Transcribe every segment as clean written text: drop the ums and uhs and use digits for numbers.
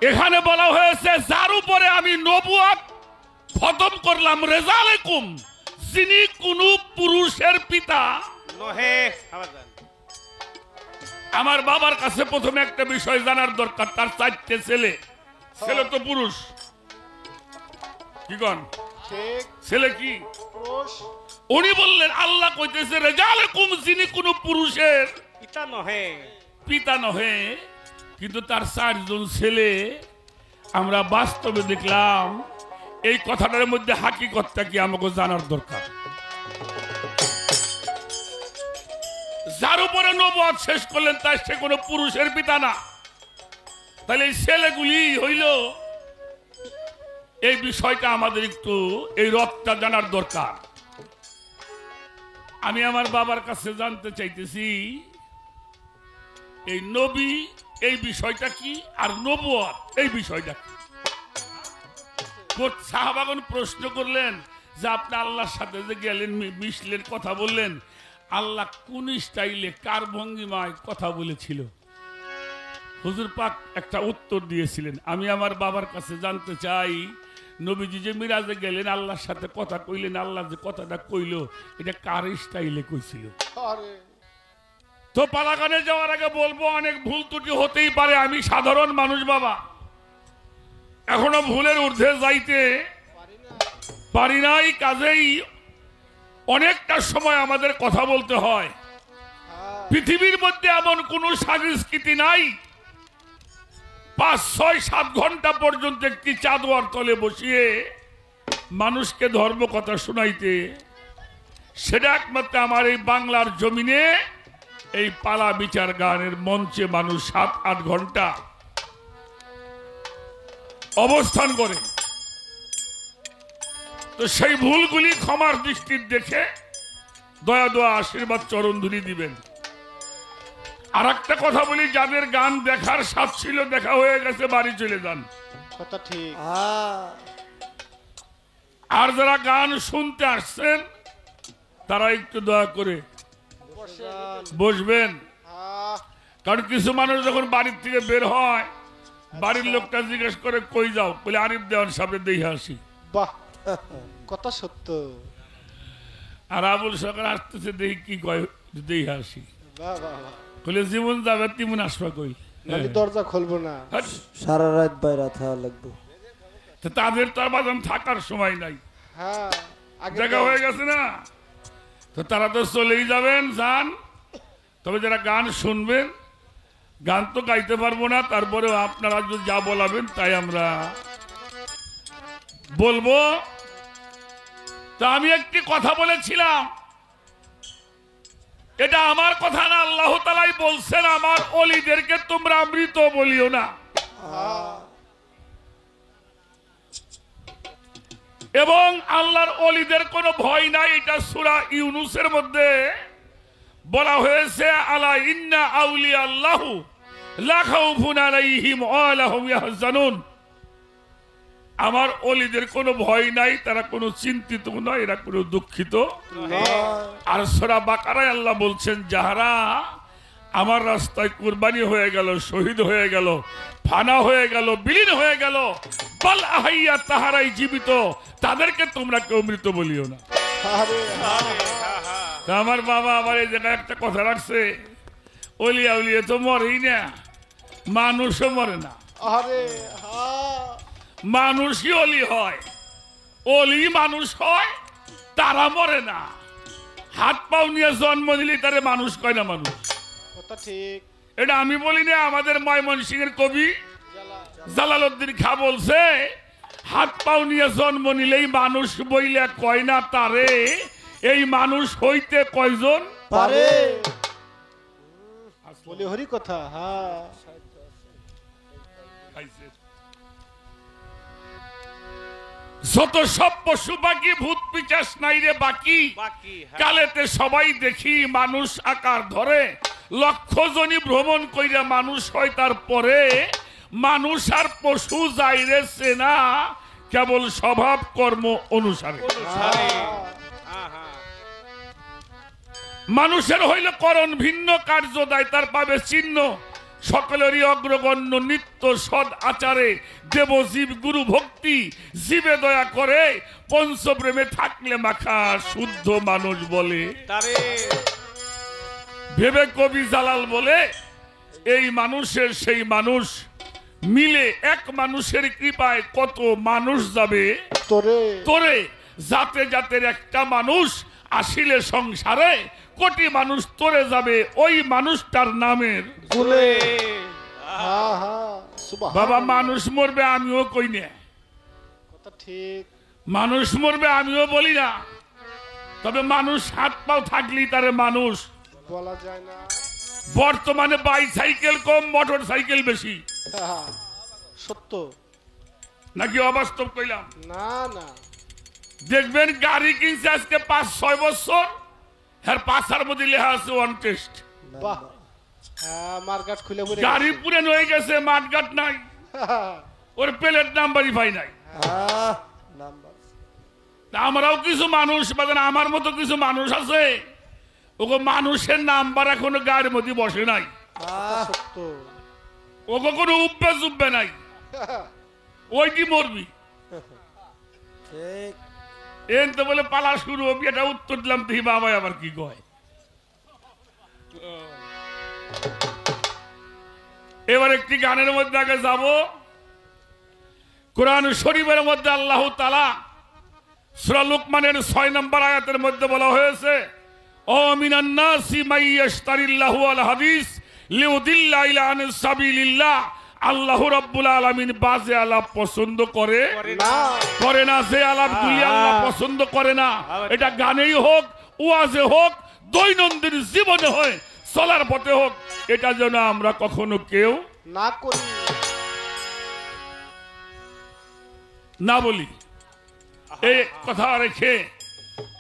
এখানে বলা হয়েছে যার উপরে আমি নবুয়ত খতম করলাম রেজালেকুম, যিনি কোন পুরুষের পিতা নহে। আমার বাবার কাছে প্রথমে একটা বিষয় জানার দরকার, তার 4টে ছেলে, ছেলে তো পুরুষ, কি কন ঠিক ছেলে কি পুরুষ উনি বললেন আল্লাহ কইতেছে রেজালেকুম, যিনি কোন পুরুষের পিতা নহে। পিতা নহে, কিন্তু তার 4জন ছেলে। আমরা বাস্তবে দেখলাম এই কথাটার মধ্যে হাকিকতটা কি আমাকে জানার দরকার। যার উপরে নবুয়ত শেষ করলেন তার সে কোনো পুরুষের পিতা না, তাহলে এই ছেলেগুলি হইল, এই বিষয়টা আমাদের একটু এই রথটা জানার দরকার। আমি আমার বাবার কাছে জানতে চাইতেছি এই নবী এই বিষয়টা কি আর নবুয়ত এই বিষয়টা কি। সাহাবাগণ প্রশ্ন করলেন যে আপনি আল্লাহর সাথে যে গেলেন, মিশলেন, কথা বললেন, আল্লাহ কোন স্টাইলে কার ভঙ্গিমায় কথা বলেছিল? হুজুর পাক একটা উত্তর দিয়েছিলেন। আমি আমার বাবার কাছে জানতে চাই নবীজি যে মিরাজে গেলেন, আল্লাহর সাথে কথা কইলেন, আল্লাহ যে কথাটা কইল এটা কার স্টাইলে কইছিল? আরে তো পালাগানে যাওয়ার আগে বলবো অনেক ভুল ত্রুটি হতেই পারে, আমি সাধারণ মানুষ বাবা, এখনো ভুলের ঊর্ধ্বে যাইতে পারি নাই, কাজেই অনেকটা সময় আমাদের কথা বলতে হয়। পৃথিবীর মধ্যে এমন কোন সংস্কৃতি নাই 5, 6, 7 ঘন্টা পর্যন্ত একটি চাদর তলে বসিয়ে মানুষকে ধর্ম কথা শোনাইতে, সেটা একমাত্র আমার এই বাংলার জমিনে এই পালা বিচার গানের মঞ্চে মানুষ 7-8 ঘন্টা অবস্থান করে। তো সেই ভুলগুলি ক্ষমার দৃষ্টির দেখে দয়া দোয়া আশীর্বাদ চরণ ধুলি দিবেন। আর একটা কথা বলি, যাদের গান দেখার স্বাদ ছিল দেখা হয়ে গেছে, বাড়ি চলে যান। কথা ঠিক আর যারা গান শুনতে আসছেন তারা একটু দয়া করে বসবেন, কারণ কিছু মানুষ যখন বাড়ির থেকে বের হয় বাড়ির লোকটা জিজ্ঞেস করে কই যাও, বলে আরিফ দেওয়ান সামনে দেখে আসি। বাহ কথা সত্য। আর আবুল সরকার আসতেছে দেখি কি কয়, দেখে আসি। বাহ বাহ বাহ। বলে জীবন যাবে তেমন আসবা কই, নাহলে দরজা খুলবো না, সারা রাত বাইরে থাকা লাগবে। তো তাদের তো আর বাদাম থাকার সময় নাই, হ্যাঁ আগে দেখা হয়ে গেছে না, তো তারা তো চলেই যাবেন, যান। তবে যারা গান শুনবেন, গান তো গাইতে পারবো না, তারপরেও আপনারা যদি যা বলাবেন তাই আমরা বলবো। তো আমি একটি কথা বলেছিলাম, এটা আমার কথা না, আল্লাহ তাআলাই বলছেন আমার ওলিদেরকে তোমরা মৃত বলিও না। এবং আল্লাহর ওলিদের কোনো ভয় নাই, এটা সূরা ইউনূসের মধ্যে বলা হয়েছে, আলা ইন্না আউলিয়া আল্লাহু লা খাউফুন আলাইহিম ওয়া লা হুম ইয়াহজানুন। আমার ওলিদের কোনো ভয় নাই, তারা কোনো চিন্তিত নয়, এরা কোনো দুঃখিত। আর সূরা বাকারায় আল্লাহ বলছেন যাহারা আমার রাস্তায় কুরবানি হয়ে গেল, শহীদ হয়ে গেল, ফানা হয়ে গেল, বিলীন হয়ে গেল, বাল আহাইয়া তাহারাই জীবিত, তাদেরকে তোমরা কেউ মৃত বলিও না। তা আমার বাবা আমার এই জায়গায় একটা কথা রাখছে, ওলিয়া উলিয়া তো মরেই না, মানুষও মরে না। আরে মানুষই অলি হয়, অলি মানুষ হয়, তারা মরে না। হাত পাও নিয়ে জন্ম দিলে তারে মানুষ কয় না মানুষ। কথা ঠিক। এটা আমি বলি না, আমাদের ময়মনসিংহের কবি জালালউদ্দিন খাঁ বলছে, হাত পাও নিয়ে জন্ম নিলেই মানুষ বইলে কয় না তারে, এই মানুষ হইতে কয়জন পারে। বলি হরি কথা। হ্যাঁ যত সব পশু পাখি ভূত পিচাস নাই রে বাকি, কালেতে সবাই দেখি মানুষ আকার ধরে, লক্ষ জনী ভ্রমণ কইরা মানুষ হয় তারপরে, মানুষ আর পশু যাইরে চেনা কেবল স্বভাব কর্ম অনুসারে। মানুষের হইলে করণ ভিন্ন, কার্য দায় তার পাবে চিহ্ন, সকলেরই অগ্রগণ্য নিত্য সদ আচারে দেবজীব গুরু ভক্তি জীবে দয়া করে পঞ্চপ্রেমে থাকলে মাখা শুদ্ধ মানুষ বলে। তারে ভেবে কবি জালাল বলে এই মানুষের সেই মানুষ মিলে এক মানুষের কৃপায় কত মানুষ যাবে তোরে তোরে যাতে জাতের একটা মানুষ আসিলে সংসারে কোটি মানুষ তোরে যাবে ওই মানুষটার নামের গুলে হা হা সুবহান বাবা মানুষ মরবে আমিও কই না, কথা ঠিক মানুষ মরবে আমিও বলি না, তবে মানুষ হাত পাও থাকলেই তারে মানুষ। বলা যায় না। বর্তমানে বাইসাইকেল কম মোটর সাইকেল বেশি, হা, সত্য নাকি অবাস্তব কইলাম? না না দেখবেন গাড়ি কিনছে আজকে 5-6 বছর, হ্যাঁ পাশার মধ্যে লেখা আছে ওয়ান টেস্ট। বাহ হ্যাঁ মার্কেট খুলে পড়ে গাড়ি পুরে হয়ে গেছে, মাঠঘাট নাই, ওর প্লেট নাম্বারই পাই নাই। নাম্বার তা আমরাও কিছু মানুষ বাদেন আমার মতো কিছু মানুষ আছে ওগো মানুষের নাম্বার এখনো গাড়ির মধ্যে বসে নাই, সত্য ওগো কোনো উব্বে জুব্বে নাই, ওইটি মরবি। ঠিক এন তো বলে পালা শুরু হবি, এটা উত্তর দিলাম তুই বাবা আবার কি কয়। এবার একটি গানের মধ্যে আগে যাব। কোরআন শরীফের মধ্যে আল্লাহ তাআলা সূরা লুকমানের 6 নম্বর আয়াতের মধ্যে বলা হয়েছে, ও মিনান নাসি মাইয়াশতারিল্লাহু আল হাদিস লিউদিল্লা ইলা আনিস সাবিলিল্লাহ। আল্লাহ রাব্বুল আলামিন বাজে আলাপ পছন্দ করে না করে না, যে আলাপ গুলি আল্লাহ পছন্দ করে না, এটা গানেই হোক ওয়াজে হোক দৈনন্দিন জীবনে হয় চলার পথে হোক, এটা যেন আমরা কখনো কেউ না করি না বলি। এই কথা রেখে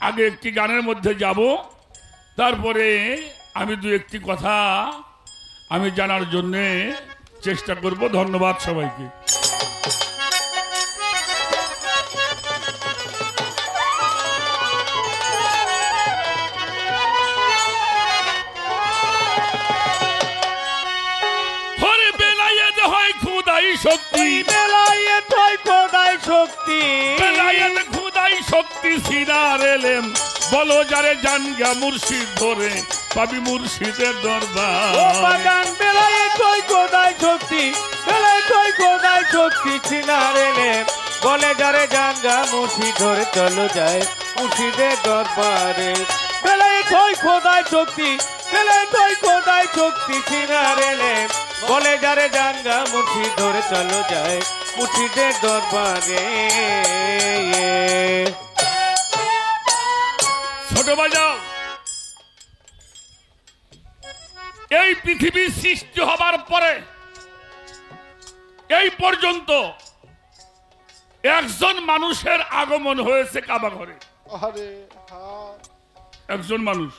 আগে একটি গানের মধ্যে যাব, তারপরে আমি দু একটি কথা আমি জানার জন্য চেষ্টা করব। ধন্যবাদ সবাইকে। হরে বেলায়েত হয় খুদাই শক্তি, বেলায়ে তুই খোদাই শক্তি, বেলায়েত খুদাই শক্তি সিনার এলেম, বলো যারে জান গা মুর্শিদ ধরে পাবি মুর্শিদের ও দরবার। বাগান বেলায়ে তুই খোদাই শক্তি, বেলায়ে তুই খোদাই শক্তি ছিনারেলে, বলে যারে জাঙ্গা মুর্শিদ ধরে চলো যায় মুর্শিদের দরবারে। বেলায়ে তুই খোদাই শক্তি, বেলায়ে তুই খোদাই শক্তি ছিনারেলে, বলে যারে জাঙ্গা মুর্শিদ ধরে চলো যায় মুর্শিদের দরবারে। ছোট বাজাও, এই পৃথিবী সৃষ্টি হবার পরে এই পর্যন্ত একজন মানুষের আগমন হয়েছে কাবা ঘরে। আরে হ্যাঁ একজন মানুষ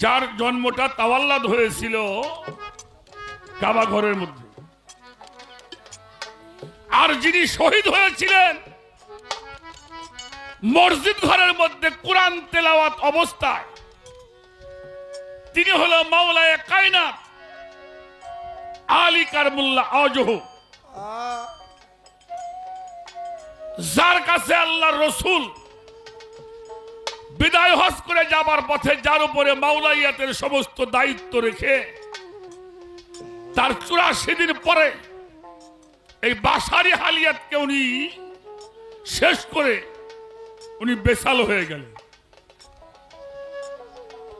যার জন্মটা তাওয়াল্লাদ হয়েছিল কাবা ঘরের মধ্যে, আর যিনি শহীদ হয়েছিলেন মসজিদ ঘরের মধ্যে কোরআন তেলাওয়াত অবস্থায়, তিনি হলো মাওলায়ে কায়নাত আলী কারমুল্লাহ আজহু, যার কাছে আল্লাহর রাসূল বিদায় হজ করে যাবার পথে যার উপরে মাওলাইয়াতের সমস্ত দায়িত্ব রেখে তার 84 দিন পরে এই বাসারি হালিয়াতকে উনি শেষ করে উনি বেসাল হয়ে গেলেন।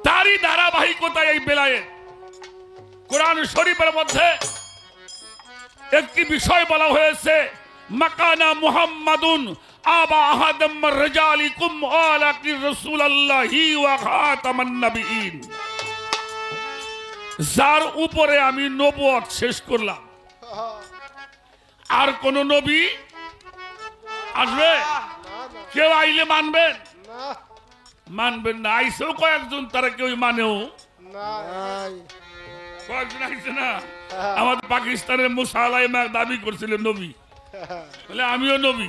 তারই ধারাবাহিকতায় এই বেলায়ে কোরআন শরীফের মধ্যে একটি বিষয় বলা হয়েছে, মাকানা মুহাম্মাদুন আবা আহাদাম মির রিজালিকুম ওয়ালাকিন রাসূলুল্লাহি ওয়া খাতামান নবিয়্যিন। যার উপরে আমি নবুয়ত শেষ করলাম, আর কোন নবী আসবে? কেউ আইলে মানবেন? না মানবেন না। আইসেও কয়েকজন, তারা কেউ মানেও না নাই কয়েকজন আইসে না। আমাদের পাকিস্তানের মুসা আলাইহিস দাবি করছিলেন নবী, বলে আমিও নবী।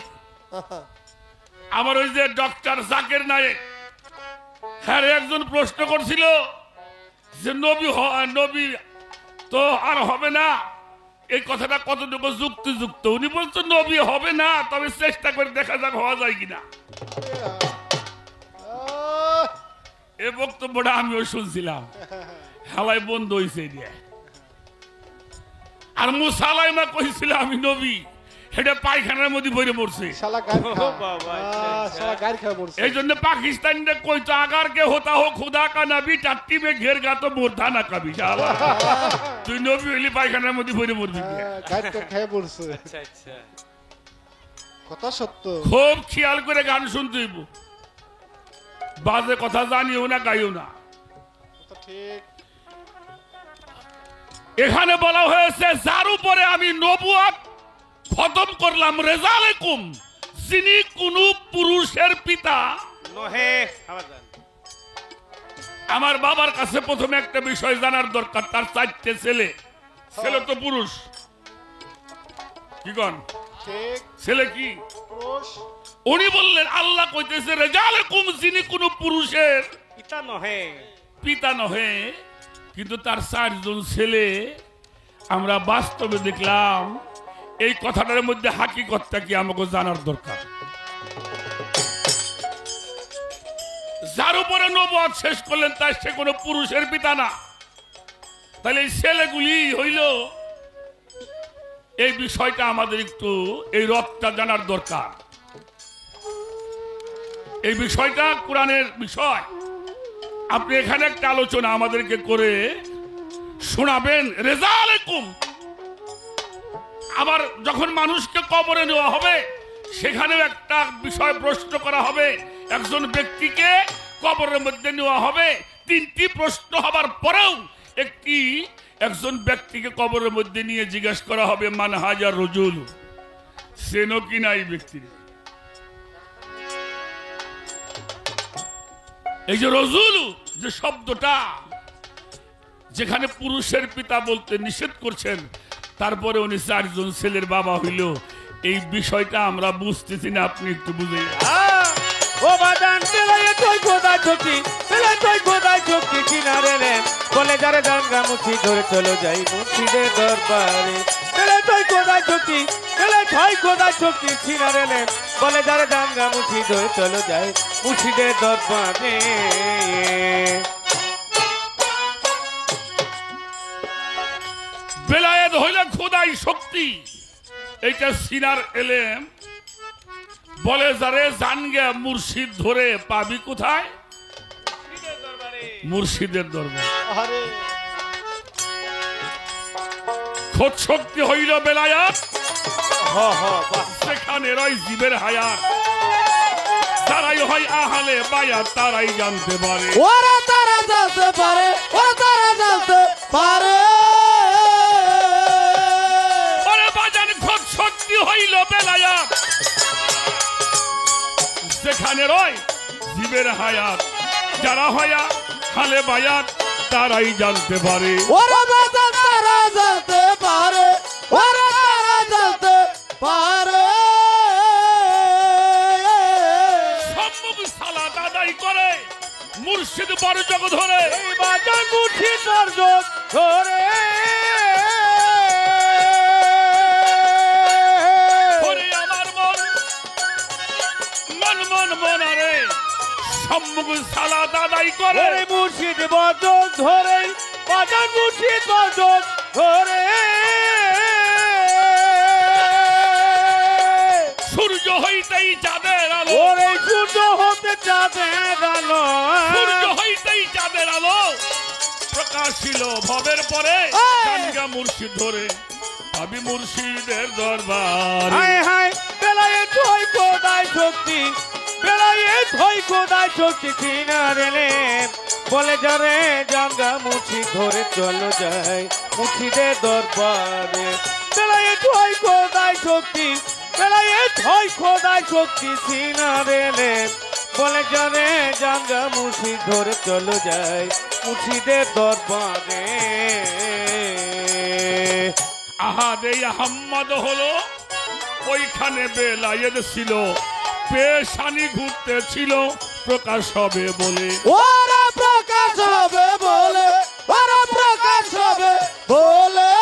আমার ওই যে ডক্টর জাকির নায়েক, হ্যাঁ একজন প্রশ্ন করছিল যে নবী তো আর হবে না। এই কথাটা কতটুকু যুক্তিযুক্ত? উনি বলছেন নবী হবে না, তবে চেষ্টা করে দেখা যাক হওয়া যায় কিনা। আহ, এই বক্তব্যটা আমিও শুনছিলাম, হেলায় বন্ধ হয়েছে দিয়ে। আর মুসালাইমা কইছিল আমি নবী, এটা পায়খানার মধ্যে বইরে পড়ছে। শালা গাড়ি খা। বাবা, শালা গাড়ি খা পড়ছে। এই জন্য পাকিস্তানিরা কইতো আগার কে হতা হো খুদা কা নবী টাট্টি মে ঘের গা তো মোরধা না কবি। শালা তুই নবী হইলি পায়খানার মধ্যে বইরে পড়বি। গাড়ি তো খেয়ে পড়ছে। আচ্ছা আচ্ছা কথা সত্য। খুব খেয়াল করে গান শুনতে হইব, বাজে কথা জানিও না, গাইও না। কথা ঠিক। এখানে বলা হয়েছে যার উপরে আমি নবুয়ত খতম করলাম, রেজালেকুম, যিনি কোন পুরুষের পিতা নহে। আবার যান। আমার বাবার কাছে প্রথমে একটা বিষয় জানার দরকার, তার 4টে ছেলে, ছেলে তো পুরুষ। কি কন ঠিক। ছেলে কি? পুরুষ। উনি বললেন আল্লাহ কইতেছে রেজালেকুম, যিনি কোন পুরুষের পিতা নহে। পিতা নহে, কিন্তু তার 4 জন ছেলে। আমরা বাস্তবে দেখলাম এই কথাটার মধ্যে হাকিকতটা কি আমাকে জানার দরকার। যার উপরে নবুয়ত শেষ করলেন তার সে কোনো পুরুষের পিতা না, তাহলে এই ছেলেগুলি হইল, এই বিষয়টা আমাদের একটু এই রথটা জানার দরকার। এই বিষয়টা কোরআনের বিষয়। আপনি এখানে একটা আলোচনা আমাদেরকে করে শোনাবেন। রেজালেকুম, আবার যখন মানুষকে কবরে নেওয়া হবে সেখানেও একটা বিষয় প্রশ্ন করা হবে। একজন ব্যক্তিকে কবরের মধ্যে নেওয়া হবে, 3টি প্রশ্ন হবার পরেও একজন ব্যক্তিকে কবরের মধ্যে নিয়ে জিজ্ঞেস করা হবে মান হাজার রজুল, সেনো কি নাই ব্যক্তি। এই যে রজুল যে শব্দটা, যেখানে পুরুষের পিতা বলতে নিষেধ করছেন, তারপরে উনি 4 জন ছেলের বাবা হইল, এই বিষয়টা আমরা বুঝতেছি না, আপনি একটু বুঝে। ও বাদান পেলায়ে তুই খোদা ছুটি, পেলায়ে তুই খোদা ছুটি কিনারে রে, বলে যারে গঙ্গা মুখি ধরে চলো যাই মুর্শিদের দরবারে। পেলায়ে তুই খোদা ছুটি, পেলায়ে তুই খোদা ছুটি কিনারে রে, বলে যারে গঙ্গা মুখি ধরে চলো যাই মুর্শিদের দরবারে। বেলায়েত হইল খোদাই শক্তি, এইটা সিনার এলেম। বলে যারে জানগে মুর্শিদ ধরে পাবি কোথায়? মুর্শিদের দরবার। আরে খোদ শক্তি হইল বেলায়াত, হ হ বাহ। সেখানে রয় জীবের হায়াত। তারাই হয় আহালে বায়াত, তারাই জানতে পারে। ওরা তারা জানতে পারে, ওরা তারা জানতে পারে। ওরে বাজান খোদ শক্তি হইল বেলায়াত, সেখানে রয় জীবের হায়াত। যারা হয়া হালে বায়াত, তারাই জানতে পারে। ওরা বাজান তারা জানতে পারে, ওরা তারা জানতে পারে। সম্মুখ সালাত আদায় করে মুর্শিদ বরজগ ধরে। এই বাজান মুর্শিদ বরজগ ধরে। ওরে আমার মন মন মন মনারে, সম্মুখ সালাত আদায় করে। ওরে মুর্শিদ বরজগ ধরে, বাজান মুর্শিদ বরজগ ধরে। সূর্য হইতেই চাঁদের আলো, ওরে সূর্য হতে চাঁদের আলো, সূর্য হইতেই চাঁদের আলো প্রকাশিল ভবের পরে। গঙ্গা মুর্শিদ ধরে আমি মুর্শিদের দরবার। হায় হায় বেলায়ে তুই খোদাই শক্তি, বেলায়ে তুই খোদাই শক্তি কিনারে রে, বলে যারে গঙ্গা মুর্শিদ ধরে চলো যাই মুর্শিদের দরবারে। বেলায়ে তুই খোদাই শক্তি, বেলায়ে তুই খোদাই শক্তি কিনারে রে, বলে যারে গঙ্গা মুর্শিদ ধরে চলো যাই মুর্শিদের দরবারে। আহাদে আহম্মদ হলো, ওইখানে বেলায়েত ছিল, পেশানি ঘুরতে ছিল প্রকাশ হবে বলে। ওরা প্রকাশ হবে বলে, ওরা প্রকাশ হবে বলে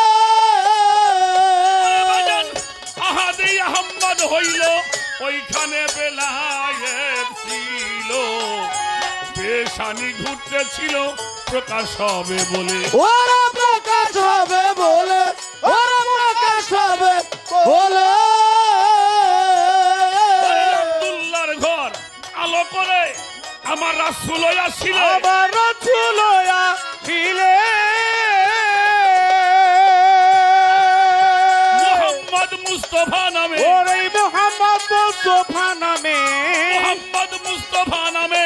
আহাদি আহম্মদ হইল ওইখানে বেলায়েত ছিল পেশানি ঘুরতেছিল প্রকাশ হবে বলে ওরা প্রকাশ হবে বলে ওরা প্রকাশ হবে বলে আব্দুল্লাহর ঘর আলো করে আমার রাসূল আসিলে আমার রাসূল আসিলে মোহাম্মদ মুস্তাফা নামে ওরে মোহাম্মদ মুস্তাফা নামে মোহাম্মদ মুস্তাফা নামে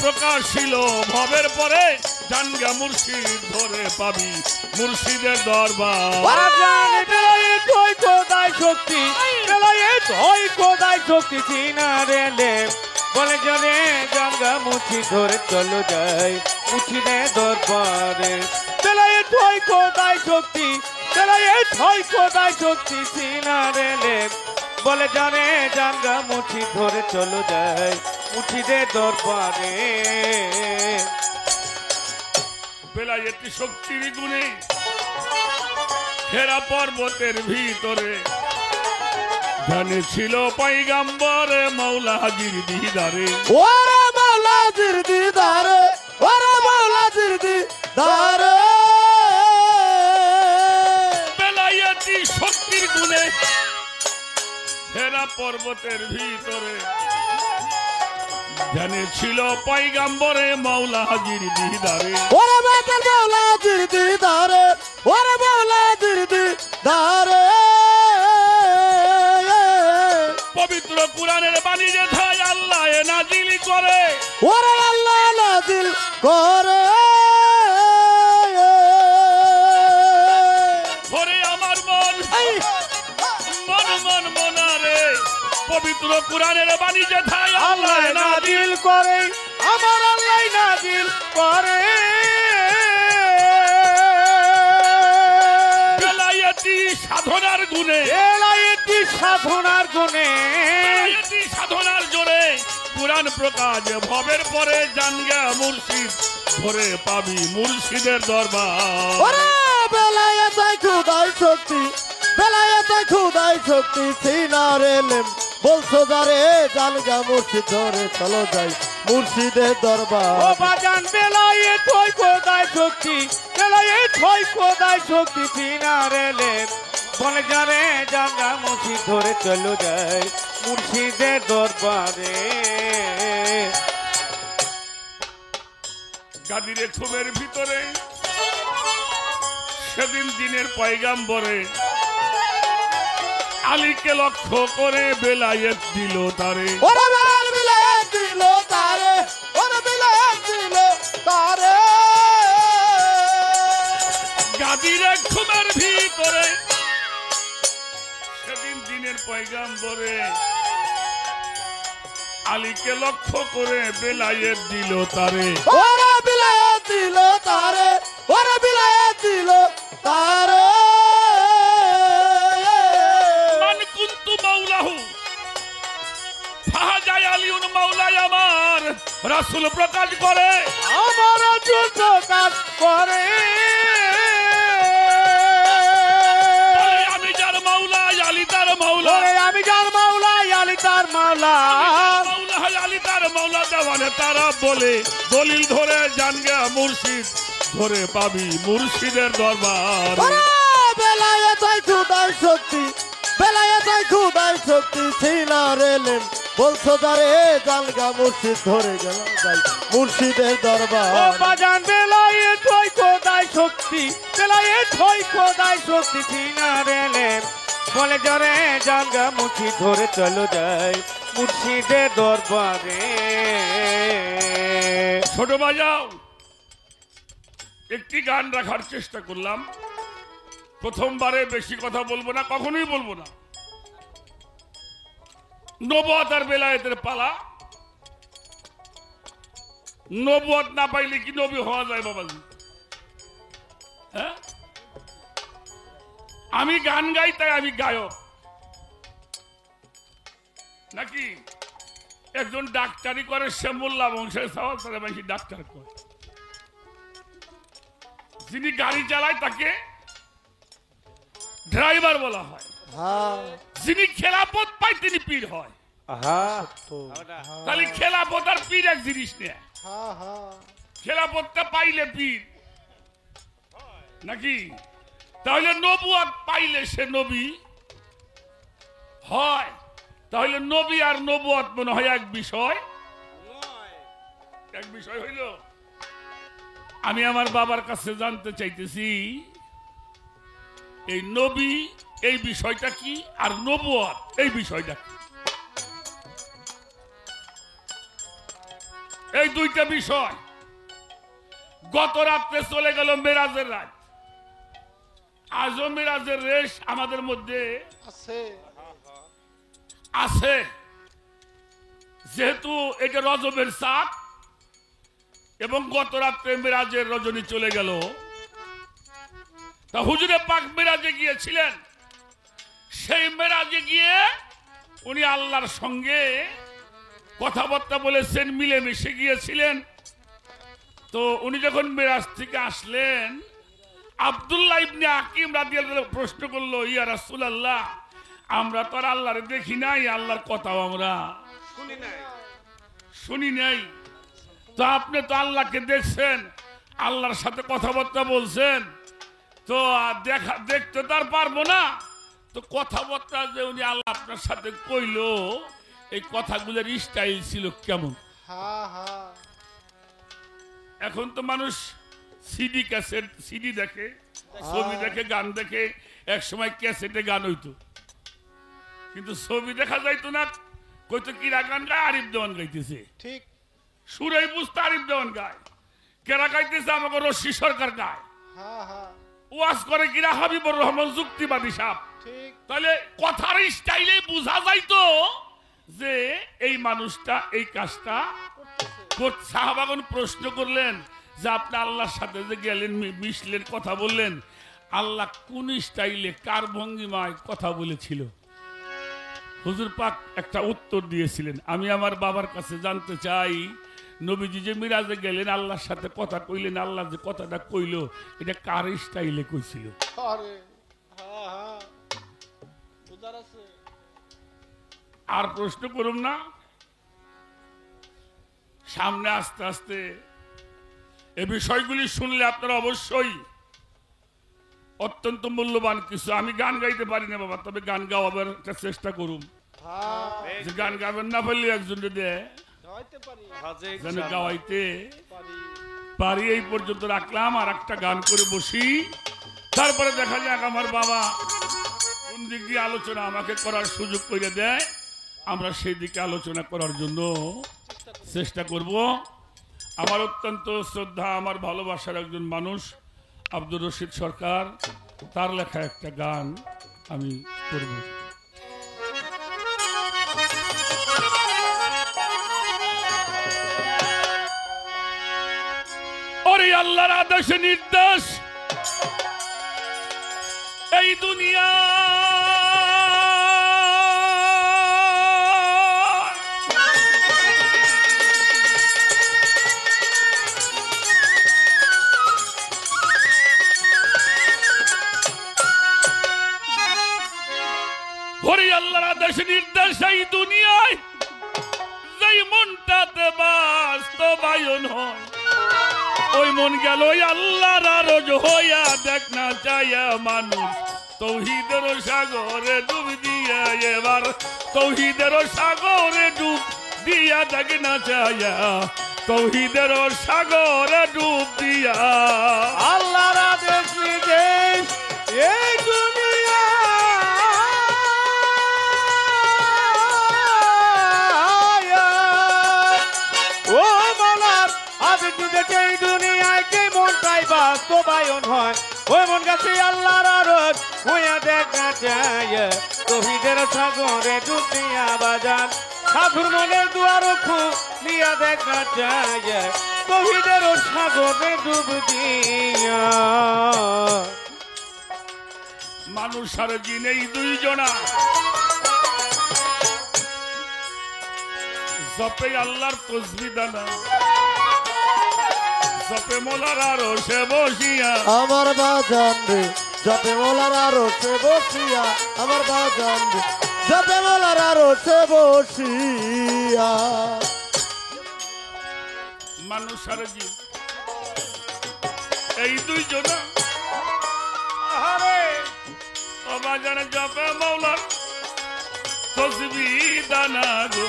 প্রকাশ ছিল ভবের পরে জানগা মুর্শিদ ধরে পাবি মুর্শিদের দরবার বাজান বেলায়েত হয় খোদাই শক্তি বেলায়েত হয় খোদাই শক্তি চিনা রেলে বলে জনে জানগা মুছি ধরে চলো যাই মুছিদে দরবারে বেলায়েত হয় খোদাই শক্তি বেলায়েত হয় খোদাই শক্তি চিনা রেলে বলে জানে জানগা মুছি ধরে চলো যাই মুছিদে দরবারে বেলায়েতি শক্তির গুণে হেরা পর্বতের ভিতরে ধ্যানে ছিল পয়গাম্বর মাওলা হাজির দিদারে ওরে মাওলাজির দিদারে ওরে মাওলাজির দিদারে বেলায়েতি শক্তির গুণে হেরা পর্বতের ভিতরে ধ্যানে ছিল পয়গাম্বরে মাওলা হাজির দিদারে ওরে বেতার মাওলাজির দিদারে ওরে মাওলাজির দিদারে পবিত্র কুরআনের বাণী যে ধায় আল্লাহ নাজিল করে ওরে আল্লাহ নাজিল করে ঘরে আমার মন মন মন মনারে পবিত্র কুরআনের বাণী যে ধায় আল্লাহ আল্লাহ নাজিল নাজিল করে আমার আল্লাহ নাজিল করে বেলায়েতি সাধনার গুণে বেলায়েতি সাধনার গুণে বেলায়েতি সাধনার জোরে কুরআন প্রকাশ ভবের পরে জানগা মুর্শিদ ধরে পাবি মুর্শিদের দরবার ওরে বেলায়েত খুদাই শক্তি বেলায়েত খুদাই শক্তি সিনারে লেম বলছো যারে জানগা মুর্শিদ ধরে চলো যাই মুর্শিদের ও দরবার বাজান বেলায়েত হয় খোদাই শক্তি বেলায়েত হয় খোদাই শক্তি চিনারে লেন বলে জানে জানগা মুর্শিদ ধরে চলো যাই মুর্শিদের দরবারে গাদিরে খুবের ভিতরে সেদিন দিনের পয়গাম্বরে আলীকে লক্ষ্য করে বেলায়েত দিল তারে ওরে বেলায়েত দিল তারে ওরে বেলায়েত দিল তারে গাদিরে খুবের ভিতরে সেদিন দিনের পয়গাম্বরে আলীকে লক্ষ্য করে বেলায়েত দিল তারে ওরে বেলায়েত দিল তারে ওরে বেলায়েত দিল তারে মান কুনতু মাওলাহু ফাহাজায় আলিউন মাওলাই আমার রাসূল প্রকাশ করে আমার যুদ্ধ কাজ করে বলে আমি যার মাওলা আলী তার মাওলা ওরে আমি যার মাওলা আলী তার মাওলা মাওলা আলী তার মাওলা দেওয়ানে তারা বলে দলিল ধরে জানগা মুর্শিদ ধরে পাবি মুর্শিদের দরবার ওরে বেলায়েত খুদাই শক্তি বেলায়েত খুদাই শক্তি সিনারে লেম বলছো যারে জানগা মুর্শিদ ধরে গেল যাই মুর্শিদের ও দরবার বাজান বেলায়েত হয় খোদাই শক্তি বেলায়েত হয় খোদাই শক্তি চিনারে লেন বলে জরে জানগা মুর্শিদ ধরে চলো যাই মুর্শিদের দরবারে ছোট বাজাও একটি গান রাখার চেষ্টা করলাম প্রথমবারে বেশি কথা বলবো না কখনোই বলবো না নবুয়ত আর বেলায়েতের পালা নবুয়ত না পাইলে কি নবী হওয়া যায় বাবাজি হ্যাঁ আমি গান গাই তাই আমি গায়ক নাকি একজন ডাক্তারি করে সে মোল্লা বংশের সওয়াল তারা বেশি ডাক্তার করে যিনি গাড়ি চালায় তাকে ড্রাইভার বলা হয়। হ্যাঁ যিনি খেলাপথ পায় তিনি পীর হয়। হ্যাঁ তো তাহলে খেলাপথ আর পীর এক জিনিস নেই। হ্যাঁ হ্যাঁ খেলাপথটা পাইলে পীর নাকি? তাহলে নবুয়ত পাইলে সে নবী হয়। তাহলে নবী আর নবুয়ত মনে হয় এক বিষয়। এক বিষয় হইল। আমি আমার বাবার কাছে জানতে চাইতেছি এই নবী এই বিষয়টা কি আর নবুয়ত এই বিষয়টা কি। এই দুইটা বিষয়। গত রাত্রে চলে গেল মেরাজের রাত। আজও মেরাজের রেশ আমাদের মধ্যে আছে আছে। যেহেতু এটা রজবের চাঁদ এবং গত রাত্রে মেরাজের রজনী চলে গেল, তা হুজুরে পাক মেরাজে গিয়েছিলেন। সেই মেরাজে গিয়ে উনি আল্লাহর সঙ্গে কথাবার্তা বলেছেন, মিলেমিশে গিয়েছিলেন। তো উনি যখন মেরাজ থেকে আসলেন, আব্দুল্লাহ ইবনে হাকিম রাদিয়াল্লাহু প্রশ্ন করলো, ইয়া রাসূলুল্লাহ, আমরা তো আর আল্লাহরে দেখি নাই, আল্লাহর কথাও আমরা শুনি নাই। তো আপনি তো আল্লাহকে দেখছেন, আল্লাহর সাথে কথাবার্তা বলছেন, তো দেখতে তো আর পারবো না। তো কথাবার্তা যে উনি আল্লাহ আপনার সাথে কইলো, এই কথাগুলোর স্টাইল ছিল কেমন? হ্যাঁ হ্যাঁ এখন তো মানুষ সিডি ক্যাসেট, সিডি দেখে, ছবি দেখে, গান দেখে। এক সময় ক্যাসেটে গান হইতো, কিন্তু ছবি দেখা যাইতো না। কইতো কিরা গান গায়, আরিফ দেওয়ান গাইতেছে। ঠিক সুরাই বুঝতে আরিফ দেওয়ান গায়, কেরা গাইতেছে আমাকে রশ্মি সরকার গায়। হ্যাঁ হ্যাঁ ওয়াজ করে কিরা হাবিবুর রহমান যুক্তিবাদী সাহেব। ঠিক তাহলে কথার স্টাইলে বোঝা যাইতো যে এই মানুষটা এই কাজটা করতেছে সাহাবাগণ প্রশ্ন করলেন যে আপনি আল্লাহর সাথে যে গেলেন, মিশলেন, কথা বললেন, আল্লাহ কোন স্টাইলে কার ভঙ্গিমায় কথা বলেছিল? হুজুর পাক একটা উত্তর দিয়েছিলেন। আমি আমার বাবার কাছে জানতে চাই, নবীজি যে মিরাজে গেলেন, আল্লাহর সাথে কথা কইলেন, আল্লাহ যে কথাটা কইল এটা কার স্টাইলে কইছিল? আরে হ্যাঁ হ্যাঁ বুঝার আছে আর প্রশ্ন করুন না। সামনে আস্তে আস্তে এই বিষয়গুলি শুনলে আপনারা অবশ্যই অত্যন্ত মূল্যবান কিছু। আমি গান গাইতে পারি না বাবা, তবে গান গাওয়াবার একটা চেষ্টা করুন। হ্যাঁ যে গান গাবেন না পারলে একজন দেয় গাইতে পারি যেন গাওয়াইতে পারি পারি। এই পর্যন্ত রাখলাম, আর একটা গান করে বসি, তারপরে দেখা যাক আমার বাবা কোন দিক দিয়ে আলোচনা আমাকে করার সুযোগ করে দেয়, আমরা সেই দিকে আলোচনা করার জন্য চেষ্টা করব। আমার অত্যন্ত শ্রদ্ধা, আমার ভালোবাসার একজন মানুষ আব্দুর রশিদ সরকার, তার লেখা একটা গান আমি করব। ওরে আল্লাহর আদেশ নির্দেশ এই দুনিয়া হরি আল্লাহর আদেশ নির্দেশ এই দুনিয়ায় যেই মনটাতে বাস্তবায়ন হয়, ওই মন গেল আল্লাহর আরজ হইয়া, দেখ না চাইয়া মানুষ তৌহিদের সাগরে ডুব দিয়া, এবার তৌহিদের সাগরে ডুব দিয়া, দেখ না চাইয়া তৌহিদের সাগরে ডুব দিয়া। আল্লাহর আদেশ নির্দেশ এই দুনিয়া ও মাওলার আদেশ নির্দেশ এই দুনিয়ায় যে মনটাই বাস্তবায়ন হয়, ওই মন কাছে আল্লাহর আরজ হইয়া দেখা যায়, তৌহিদের সাগরে ডুব দিয়া বাজান, সাধুর মনের দুয়ার খুলিয়া দেখা যায়, তৌহিদের সাগরে ডুব দিয়া। মানুষ আর জিন এই দুইজনা জপে আল্লাহর তসবিহ দানা, জপে মোলার আরো সে বসিয়া, আমার বাজান রে জপে মোলার আরশে বসিয়া আমার বাজান রে জপে মোলার আরশে বসিয়া মানুষ আর জীব এই দুইজন অবাজান জপে মৌলার তসবি দানা গো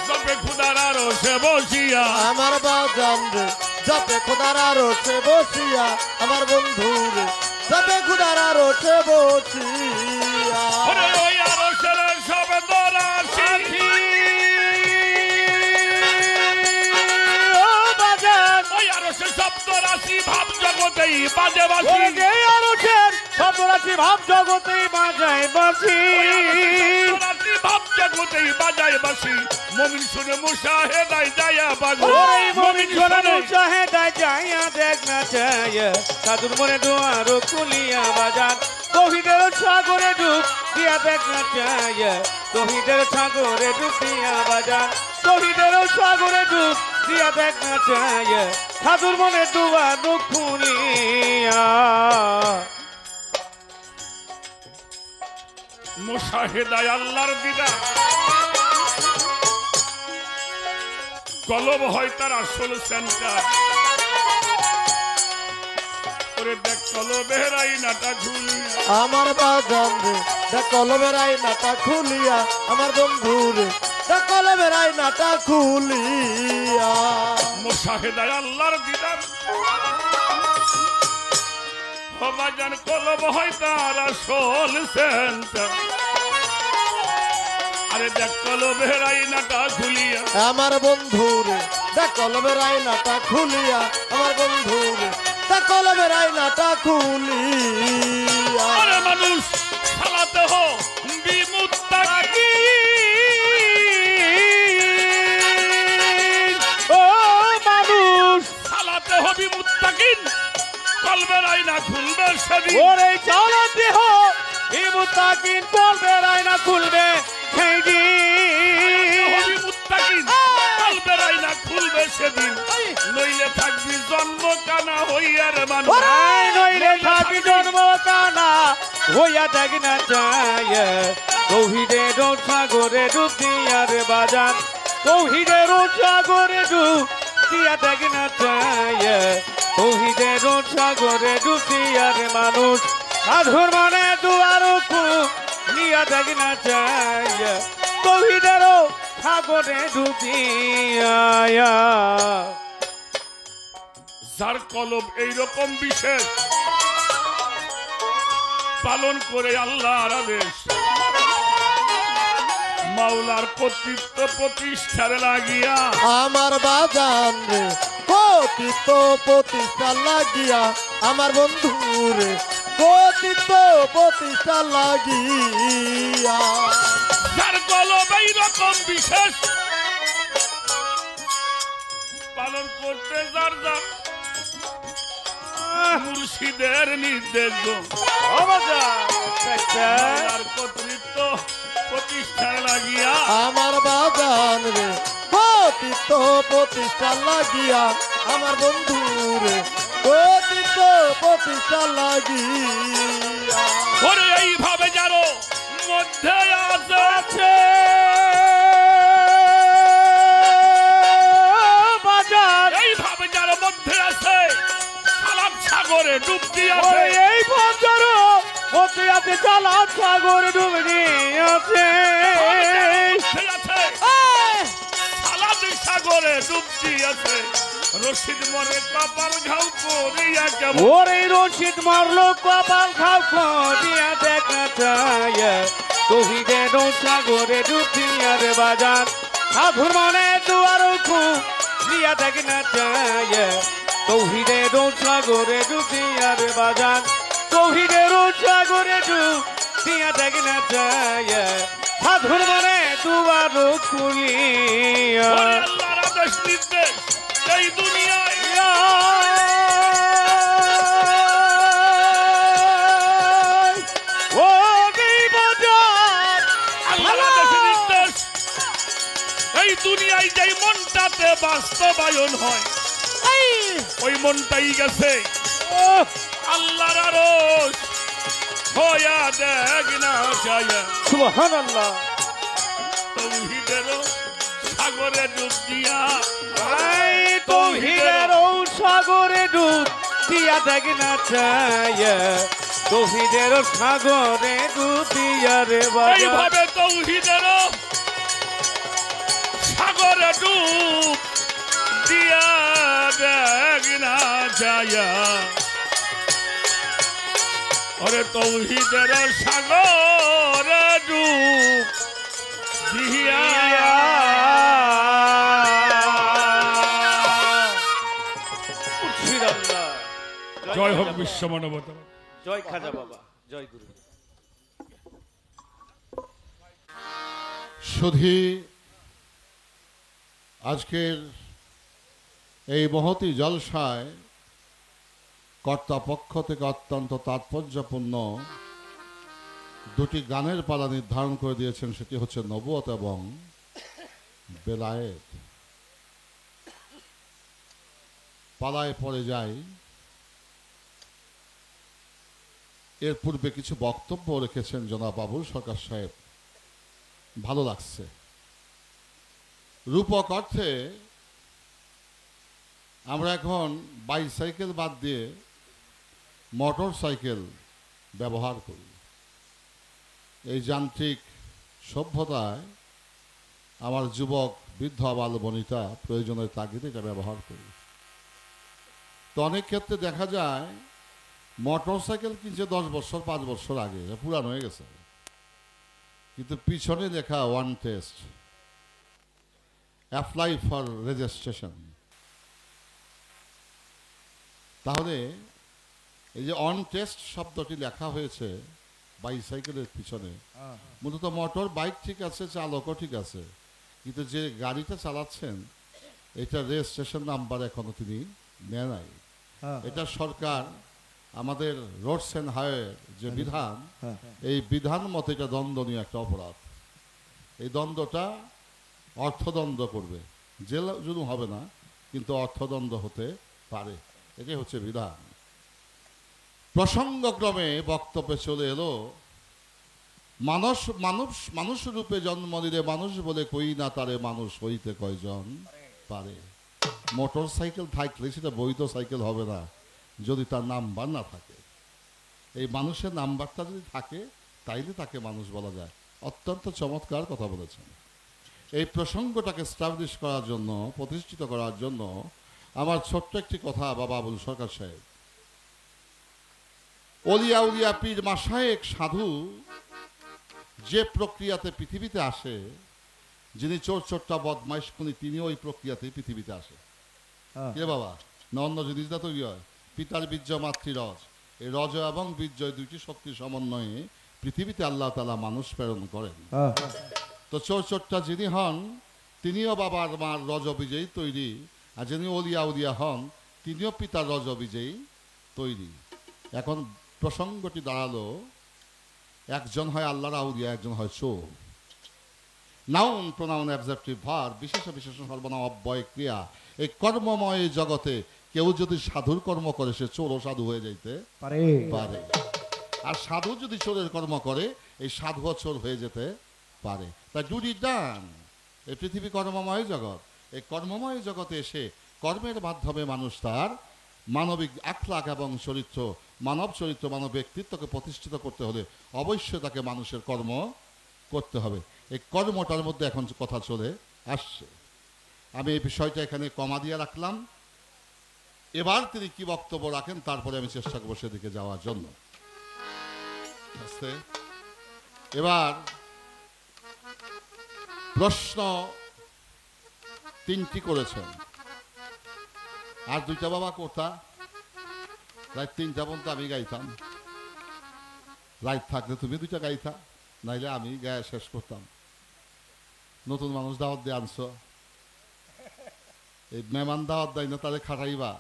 জপে খুদার আরশে বসিয়া আমার বাজান রে জপে খোদার আরশে বসিয়া আমার বন্ধু রে জপে খোদার আরশে বসিয়া ওরে ওই আরশের সব দরাশি ও বাজান ওই আরশের সব দরাশি ভাব জগতেই বাজে বাসি ওরে যে আরশের সবরাশি ভাব জগতেই বাজায় বাঁশি দরাশি ভাব জগতেই বাজায় বাসি মুমিন শুনে মুশাহেদায় যায়া বাগো ওরে মুমিন শোনা মুশাহেদায় যাইয়া দেখ না চায় সাধুর মনে দুয়ার খুলিয়া বাজান তৌহিদের সাগরে ডুব দিয়া দেখ না চায় তৌহিদের সাগরে ডুব দিয়া বাজান তৌহিদের সাগরে ডুব দিয়া দেখ না চায় সাধুর মনে দুয়ার খুলিয়া মুশাহেদায় আল্লাহর দিদা কলব হয় তার আসল সেন্টার ওরে দেখ কলবের আইনাটা খুলিয়া আমার বাজান রে দেখ কলমের আয়নাটা খুলিয়া আমার বন্ধু রে দেখ কলমের আয়নাটা খুলিয়া মুশাহেদায় আল্লাহর দিদার হবাজান কলব হয় তার আসল সেন্টার আরে দেখ কলবের আইনাটা খুলিয়া আমার বন্ধু রে দেখ কলমের আয়নাটা খুলিয়া আমার বন্ধু রে দেখ কলমের আয়নাটা খুলিয়া আরে মানুষ সালাতে হো বিমুত্তাকি ও মানুষ সালাতে হো বিমুত্তাকিন কলবের আইনা খুলবে সেদিন ওরে চালাতে হো ইমুত্তাকিন কলবের আয়না খুলবে সেই দিন বিমুত্তাকিন কলবের আইনা খুলবে সেদিন নইলে থাকবি জন্ম কানা হইয়ার মানুষ ওরে নইলে থাকি জন্ম কানা হইয়া দেখ না চায় তৌহিদের সাগরে ডুব দিয়া রে বাজান তৌহিদের সাগরে ডুব দিয়া দেখ না চায় তৌহিদের সাগরে ডুব দিয়া রে মানুষ সাধুর মনে দুয়ার নিয়া দেখ না চায় তৌহিদের সাগরে ডুব দিয়া যার কলব এইরকম বিশেষ পালন করে আল্লাহর আদেশ মাওলার কর্তৃত্ব প্রতিষ্ঠার লাগিয়া আমার বাজান রে কতিত্ব প্রতিষ্ঠা লাগিয়া আমার বন্ধু রে কতিত্ব প্রতিষ্ঠা লাগিয়া যার কলব এইরকম বিশেষ পালন করতে যার যার মুর্শিদের নির্দেশ গো। মাওলার কর্তৃত্ব প্রতিষ্ঠার লাগিয়া আমার বাজান রে কতিত্ব প্রতিষ্ঠা লাগিয়া আমার বন্ধু রে কতিত্ব প্রতিষ্ঠা লাগিয়া ওরে এইভাবে যারো মধ্যে আছে বাজার এইভাবে যার মধ্যে আছে সালাম সাগরে ডুব ওরে দিয়াছে এই বছর মধ্যে আছে চালা সাগর ডুবে দিয়েছে সালাদ সাগরে ডুব দিয়াছে রশিদ মরে কপাল ঘাউ করিয়া কেমন ওরে রশিদ মারলো কপাল খাও করিয়া দেখা চায় তৌহিদের সাগরে ডুব দিয়া রে বাজার সাধুর মনে দুয়ার দিয়া দেখ না চায় তৌহিদের সাগরে ডুব দিয়া রে বাজার তৌহিদের সাগরে ডুব দিয়া দেখ না চায় সাধুর মনে দুয়ার খুলিয়া ওরে আল্লাহর আদেশ নির্দেশ এই দুনিয়ায় ও বাজার আল্লাহর আদেশ নির্দেশ এই দুনিয়ায় যেই মনটাতে বাস্তবায়ন হয় ওই মনটাই গেছে আল্লাহর আরশ হইয়া দেখ না চায়া সুবহানাল্লাহ। তৌহিদের সাগরে ডুব দিয়া আই তৌহিদের সাগরে ডুব দিয়া দেখ না চায়া, তৌহিদের সাগরে ডুব দিয়া রে বাবা। এইভাবে তৌহিদের সাগরে ডুব দিয়া দেখ না চায়া ওরে তৌহিদের সাগরে ডুব দিয়া মুর্শিদাল্লাহ। জয় হোক খাজা বিশ্ব মানবতা। বাবা। জয় খাজা বাবা, জয় গুরু। শুধু আজকের এই মহতী জলসায় কর্তাপক্ষ থেকে অত্যন্ত তাৎপর্যপূর্ণ দুটি গানের পালা নির্ধারণ করে দিয়েছেন, সেটি হচ্ছে নবুয়ত এবং বেলায়েত। পালায় পড়ে যায়। এর পূর্বে কিছু বক্তব্য রেখেছেন জনাব বাবুল সরকার সাহেব, ভালো লাগছে। রূপক অর্থে আমরা এখন বাইসাইকেল বাদ দিয়ে মোটর সাইকেল ব্যবহার করি। এই যান্ত্রিক সভ্যতায় আমার যুবক বৃদ্ধ আবাল বনিতা প্রয়োজনের তাগিদে এটা ব্যবহার করি। তো অনেক ক্ষেত্রে দেখা যায় মোটর সাইকেল কিনছে 10 বছর 5 বছর আগে, পুরানো হয়ে গেছে, কিন্তু পিছনে লেখা one test, apply for registration. তাহলে এই যে অন টেস্ট শব্দটি লেখা হয়েছে বাইসাইকেলের পিছনে, মূলত মোটর বাইক ঠিক আছে, চালকও ঠিক আছে, কিন্তু যে গাড়িটা চালাচ্ছেন এটা রেজিস্ট্রেশন নাম্বার এখনো তিনি নেয় নাই। এটা সরকার আমাদের রোডস অ্যান্ড হাইওয়ে যে বিধান, এই বিধান মতে এটা দণ্ডনীয় একটা অপরাধ। এই দণ্ডটা অর্থদণ্ড করবে, জেল জুলুম হবে না, কিন্তু অর্থদণ্ড হতে পারে। এটাই হচ্ছে বিধান। প্রসঙ্গক্রমে বক্তব্যে চলে এলো মানুষ মানুষ মানুষ রূপে জন্ম নিলে মানুষ বলে কই না তারে মানুষ হইতে কয়জন পারে। মোটর সাইকেল থাকলে সেটা বৈধ সাইকেল হবে না যদি তার নাম্বার না থাকে। এই মানুষের নাম্বারটা যদি থাকে তাইলে তাকে মানুষ বলা যায়। অত্যন্ত চমৎকার কথা বলেছেন। এই প্রসঙ্গটাকে স্টাবলিশ করার জন্য, প্রতিষ্ঠিত করার জন্য আমার ছোট্ট একটি কথা বাবা আবুল সরকার সাহেব, অলিয়া উলিয়া পীর মাশায়েখ সাধু যে প্রক্রিয়াতে পৃথিবীতে আসে, যিনি চোর চোরটা বদমাইশ খুনি, তিনি ওই প্রক্রিয়াতেই পৃথিবীতে আসে। কে বাবা না অন্য জিনিসটা তৈরি হয়? পিতার বীর্য মাতৃরজ, এই রজ এবং বীর্য দুইটি শক্তির সমন্বয়ে পৃথিবীতে আল্লাহ তাআলা মানুষ প্রেরণ করেন। তো চোর চোরটা যিনি হন তিনিও বাবার মার রজ বিজয়ী তৈরি, আর যিনি অলিয়া উলিয়া হন তিনিও পিতার রজ বিজয়ী তৈরি। এখন প্রসঙ্গটি দাঁড়ালো, একজন হয় আল্লাহর আউলিয়া, একজন হয় চোর। নাউন প্রোনাউন অ্যাবজেক্টিভ ভার্ব, বিশেষ বিশেষ সর্বনাম অব্যয় ক্রিয়া। এই কর্মময় জগতে কেউ যদি সাধুর কর্ম করে সে চোরও সাধু হয়ে যাইতে পারে, আর সাধু যদি চোরের কর্ম করে এই সাধুও চোর হয়ে যেতে পারে। তাই ডু ইট ডান। এই পৃথিবী কর্মময় জগৎ। এই কর্মময় জগতে এসে কর্মের মাধ্যমে মানুষ তার মানবিক আখলাক এবং চরিত্র, মানব চরিত্র, মানব ব্যক্তিত্বকে প্রতিষ্ঠিত করতে হলে অবশ্যই তাকে মানুষের কর্ম করতে হবে। এই কর্মটার মধ্যে এখন কথা চলে আসছে। আমি এই বিষয়টা এখানে কমা দিয়ে রাখলাম। এবার তিনি কি বক্তব্য রাখেন তারপরে আমি চেষ্টা করবো সেদিকে যাওয়ার জন্য। এবার প্রশ্ন 3টি করেছেন, আর 2টা বাবা কোথা? রাত 3টা পর্যন্ত আমি গাইতাম, রাত থাকলে তুমি 2টা গাইতা, নাইলে আমি গায়ে শেষ করতাম। নতুন মানুষ দাওয়াত দিয়ে আনছো, এই মেহমান দাওয়াত দেয় না তাদের খাটাইবা।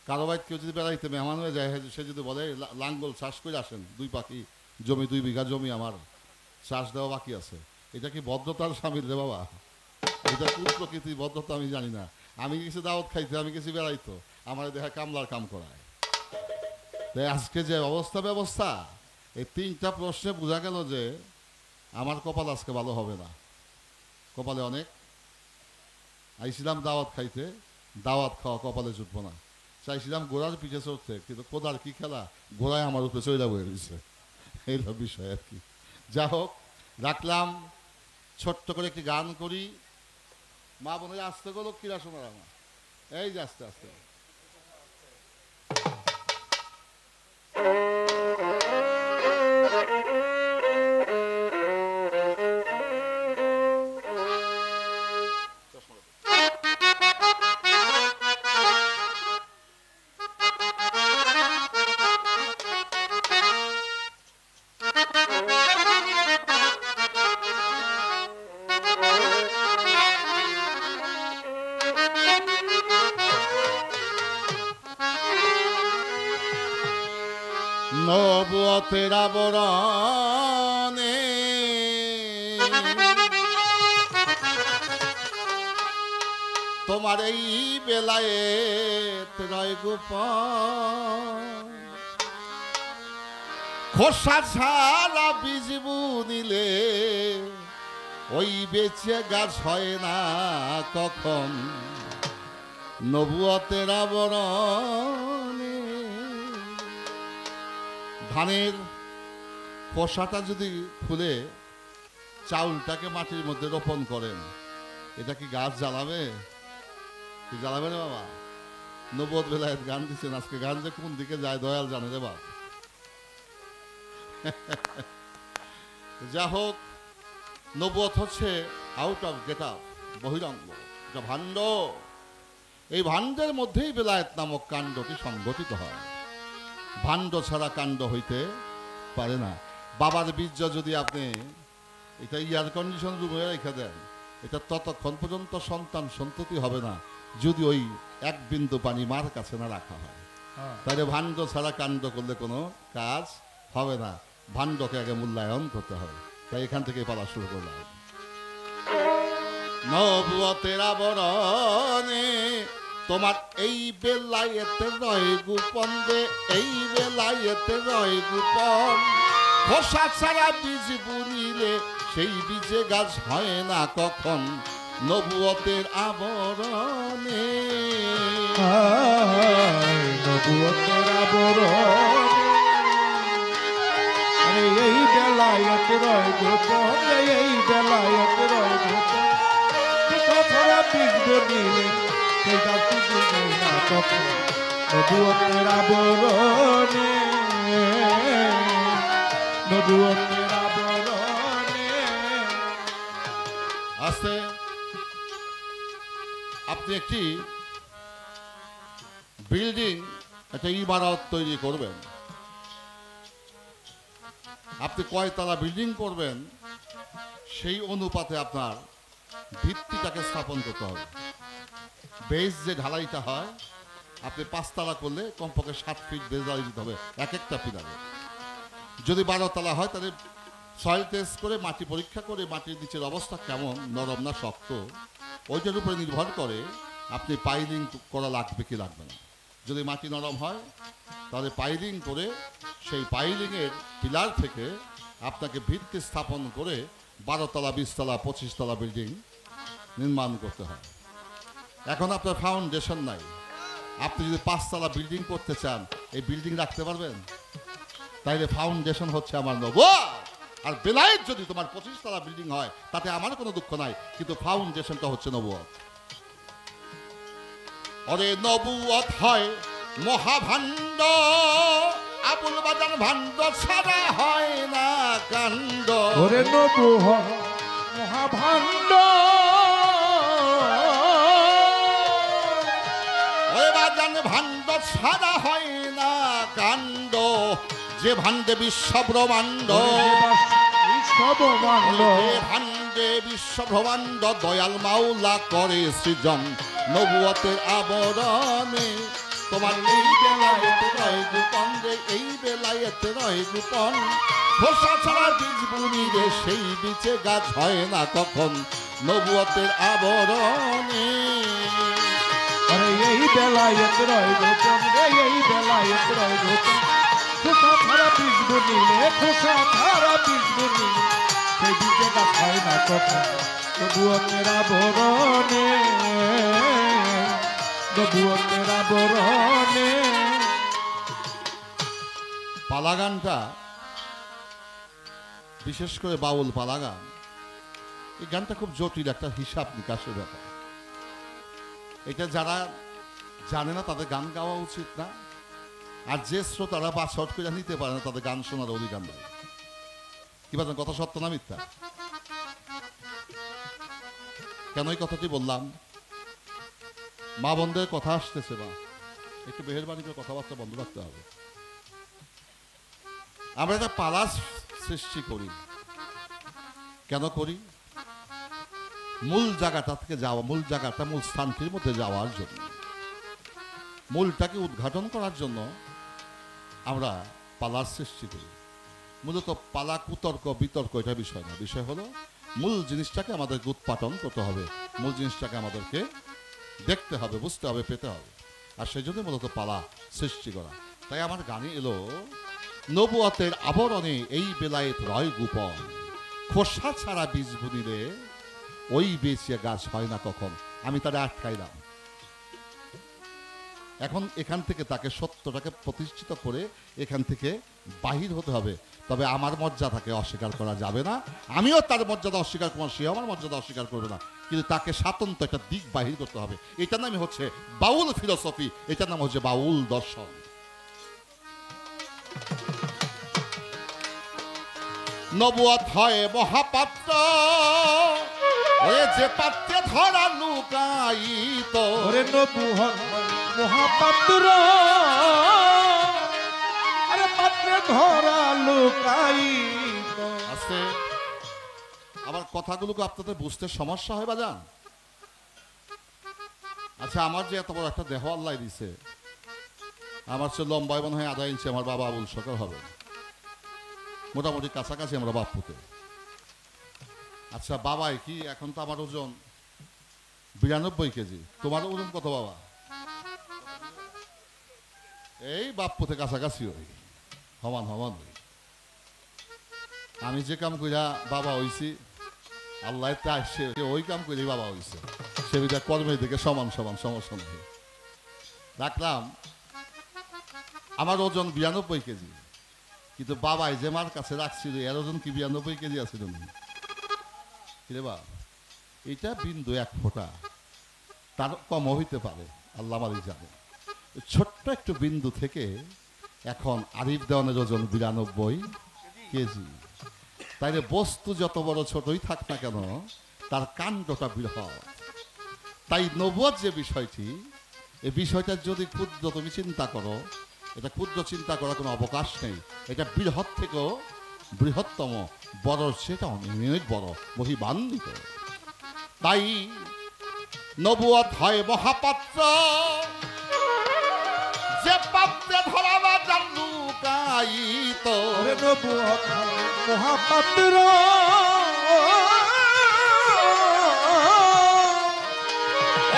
কারো বাইর কেউ যদি বেড়াইতে মেহমান হয়ে যায়, সে যদি বলে লাঙ্গল চাষ করে আসেন, 2 পাখি জমি, 2 বিঘা জমি আমার চাষ দেওয়া বাকি আছে, এটা কি ভদ্রতার সামিল রে বাবা? এটা কোন প্রকৃতির ভদ্রতা আমি জানি না। আমি কিছু দাওয়াত খাইতে, আমি কিছু বেড়াইতো, আমার দেখা কামলার কাম করায়। তাই আজকে যে ব্যবস্থা এই 3টা প্রশ্নে বোঝা গেল যে আমার কপাল আজকে ভালো হবে না। কপালে অনেক আইছিলাম দাওয়াত খাইতে, দাওয়াত খাওয়া কপালে জুটবো না। চাইছিলাম ঘোড়ার পিছে চড়তে, কিন্তু কোদার কি খেলা, ঘোড়ায় আমার উপরে চইলা বয়ে রয়েছে। এইসব বিষয় আর কি। যা হোক, রাখলাম ছোট্ট করে একটি গান করি। মা বোনের আসতে গেল কিরা শোনার আমার, এই যে আস্তে আস্তে। নবুয়তের আবরণে তোমার এই বেলায় রয় গোপন, খোসা ছাড়া বীজ বুনিলে ওই বেঁচে গাছ হয় না কখন। নবুয়তের আবরণে ধানের খোসাটা যদি খুলে চাউলটাকে মাটির মধ্যে রোপণ করেন, এটা কি গাছ জ্বালাবে? কি জ্বালাবে রে বাবা? নবুয়ত বেলায় গান দিচ্ছেন, আজকে গান যে কোন দিকে যায় দয়াল জানে রে বাবা। যা হোক, নবুয়ত হচ্ছে আউট অফ গেট আপ, বহিরঙ্গ, এটা ভাণ্ড। এই ভাণ্ডের মধ্যেই বেলায়েত নামক কাণ্ডটি সংঘটিত হয়। ভাণ্ড ছাড়া কাণ্ড হইতে পারে না। বাবার বীর্য যদি আপনি এটা এয়ার কন্ডিশন রুমে রেখে দেন, এটা ততক্ষণ পর্যন্ত সন্তান সন্ততি হবে না যদি ওই এক বিন্দু পানি মার কাছে না রাখা হয়। তাহলে ভাণ্ড ছাড়া কাণ্ড করলে কোনো কাজ হবে না। ভাণ্ডকে আগে মূল্যায়ন করতে হবে। তাই এখান থেকে পালা শুরু করলাম। নবুয়তের আবরণে তোমার এই বেলায়েতে রয় গোপন রে, এই বেলায়েতে রয় গোপন। খোসা ছাড়া বীজ বুনিলে সেই বীজে গাছ হয় না কখন। নবুয়তের আবরণে, নবুয়তের আবরণে এই বেলায়েত রয় গোপন, এই বেলায়েত রয় গোপন। খোসা বীজ বুনিলে সেই গাছ হয় না কখন। নবুয়তের আবরণে, নবুয়তের আবরণে। আস্তে আপনি একটি বিল্ডিং, একটা ইমারত তৈরি করবেন। আপনি কয়তলা বিল্ডিং করবেন সেই অনুপাতে আপনার ভিত্তিটাকে স্থাপন করতে হবে। বেস যে ঢালাইটা হয়, আপনি 5 তলা করলে কমপক্ষে 7 ফিট বেস ঢালাই দিতে হবে এক একটা পিলারে। যদি 12 তলা হয় তাহলে সয়েল টেস্ট করে মাটি পরীক্ষা করে মাটির নিচের অবস্থা কেমন, নরম না শক্ত, ওইটার উপরে নির্ভর করে আপনি পাইলিং করা লাগবে কি লাগবে না। যদি মাটি নরম হয় তাহলে পাইলিং করে সেই পাইলিংয়ের পিলার থেকে আপনাকে ভিত্তি স্থাপন করে 12 তলা 20 তলা 25 তলা বিল্ডিং নির্মাণ করতে হয়। এখন আপনার ফাউন্ডেশন নাই, আপনি যদি 5 তলা বিল্ডিং করতে চান, এই বিল্ডিং রাখতে পারবেন? তাইলে ফাউন্ডেশন হচ্ছে আমার নবুয়ত। আর বেলায়েত যদি তোমার 25 তলা বিল্ডিং হয় তাতে আমার কোনো দুঃখ নাই, কিন্তু ফাউন্ডেশনটা হচ্ছে নবুয়ত। অরে নবুয়ত হয় মহাভাণ্ড, আবুল বাজার ভাণ্ড ছাড়া হয় না কাণ্ড। ওরে নবুয়ত মহাভাণ্ড, ওরে বাজার ভাণ্ড ছাড়া হয় না কাণ্ড। যে ভাণ্ডে বিশ্ব ব্রহ্মাণ্ড, বিশ্বব্রহ্মাণ্ড, যে ভাণ্ডে বিশ্ব ব্রহ্মাণ্ড দয়াল মাওলা করে সৃজন। নবুয়তের আবরণে তোমার এই বেলায়েতে রয় গোপন রে, এই বেলায়েতে রয় গোপন। খোসা ছাড়া বীজ বুনিলে সেই বীজে গাছ হয় না কখন। নবুয়তের আবরণে, আরে এই বেলায়েত রয় গোপন রে, এই বেলায়েত রয় গোপন। খোসা ছাড়া বীজ বুনিলে, খোসা ছাড়া বীজ বুনিলে সেই বীজে গাছ হয় না কখন। তবুও মেরা বরণে, তবুও মেরা বরণে। পালা গানটা, বিশেষ করে বাউল পালা গান, এই গানটা খুব জটিল একটা হিসাব নিকাশের ব্যাপার। এটা যারা জানে না তাদের গান গাওয়া উচিত না, আর যে শ্রোতারা বা শর্ট করে নিতে পারে না তাদের গান শোনার অধিকার নেই। কি বলেন, কথা সত্য না মিথ্যা? কেন এই কথাটি বললাম? মা বোনদের কথা আসতেছে, মা একটু মেহেরবানি করে কথাবার্তা বন্ধ রাখতে হবে। আমরা একটা পালা সৃষ্টি করি, কেন করি? মূল জায়গাটা থেকে যাওয়া, মূল জায়গাটা, মূল স্থানটির মধ্যে যাওয়ার জন্য, মূলটাকে উদ্ঘাটন করার জন্য আমরা পালার সৃষ্টি করি। মূলত পালা কুতর্ক বিতর্ক এটা বিষয় না, বিষয় হলো মূল জিনিসটাকে আমাদেরকে উৎপাদন করতে হবে, মূল জিনিসটাকে আমাদেরকে দেখতে হবে, বুঝতে হবে, পেতে হবে। আর সেই জন্য মূলত পালা সৃষ্টি করা। তাই আমার গানে এলো, নবুয়তের আবরণে এই বেলায়েত রয় গোপন, খোসা ছাড়া বীজ বুনিলে ওই বেঁচে গাছ হয় না কখন। আমি তারা আটকাইলাম। এখন এখান থেকে তাকে সত্যটাকে প্রতিষ্ঠিত করে এখান থেকে বাহির হতে হবে। তবে আমার মর্যাদাকে অস্বীকার করা যাবে না, আমিও তার মর্যাদা অস্বীকার করব, সে আমার মর্যাদা অস্বীকার করবে না, কিন্তু তাকে স্বাতন্ত্র একটা দিক বাহির করতে হবে। এটার নামই হচ্ছে বাউল ফিলোসফি, এটার নাম হচ্ছে বাউল দর্শন। নবুয়ত হয় মহাপাত্র, ওই যে পাত্রে ধরা লুকায়িত। ওরে নবুয়ত মহাপাত্র, আরে পাত্রে ধরা লুকায়িত। আছে আবার কথাগুলোকে আপনাদের বুঝতে সমস্যা হয় বাজান। আচ্ছা, আমার যে এত বড় একটা দেহ আল্লাহ দিছে, আমার চেয়ে লম্বায় মনে হয় 1.5 ইঞ্চি আমার বাবা আবুল সরকার হবে, মোটামুটি কাছাকাছি আমরা বাপুতে। আচ্ছা বাবাই কি, এখন তো আমার ওজন 92 কেজি, তোমার ওজন কত বাবা? এই বাপুতে কাছাকাছি হই, সমান সমান হই। আমি যে কাম কইরা বাবা হইছি, আল্লাহ সে ওই কাম করি বাবা হইছে, সে বিধা কর্মের দিকে সমান সমান সমস্যা নেই। রাখলাম আমার ওজন 92 কেজি, কিন্তু বাবাই যে মার কাছে রাখছিল এর ওজন কি 92 কেজি আছে তুমি? রে বা, এটা বিন্দু 1 ফোঁটা, তার কম হইতে পারে, আল্লাহ মালিক জানে। ছোট্ট একটু বিন্দু থেকে এখন আরিফ দেওয়ানের ওজন 92 কেজি। তাইলে বস্তু যত বড় ছোটই থাক না কেন, তার কাণ্ডটা বৃহৎ। তাই নবুয়ত যে বিষয়টি, এই বিষয়টা যদি ক্ষুদ্র তুমি চিন্তা করো, এটা ক্ষুদ্র চিন্তা করার কোনো অবকাশ নেই। এটা বৃহৎ থেকেও বৃহত্তম, বড়, সেটা অনেক বড়, মহিমান্বিত। তাই নবুয়ত হয় মহাপাত্র, যে পাত্রে ধরাবা যার লুকায়িত। ওরে নবুয়ত মহাপাত্র,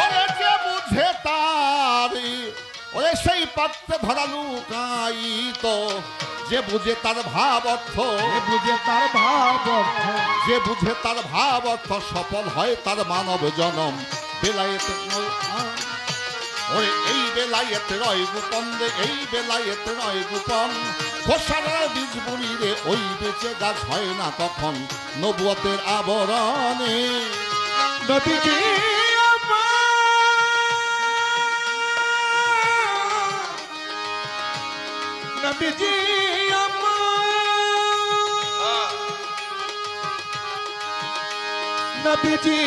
ওরে যে বুঝে তার, ওরে সেই পাত্রে ধরা লুকায়িত। যে বুঝে তার ভাব অর্থ, যে বুঝে তার ভাব অর্থ, যে বুঝে তার ভাব অর্থ, সফল হয় তার মানব জনম। বেলায়েত ওরে এই বেলায়েত রয় গোপন রে, এই বেলায়েত রয় গোপন। খোসার বীজ বুনিলে ওই বেঁচে গাছ হয় না কখন। নবুয়তের আবরণে নবীজি নবীজি নবীজি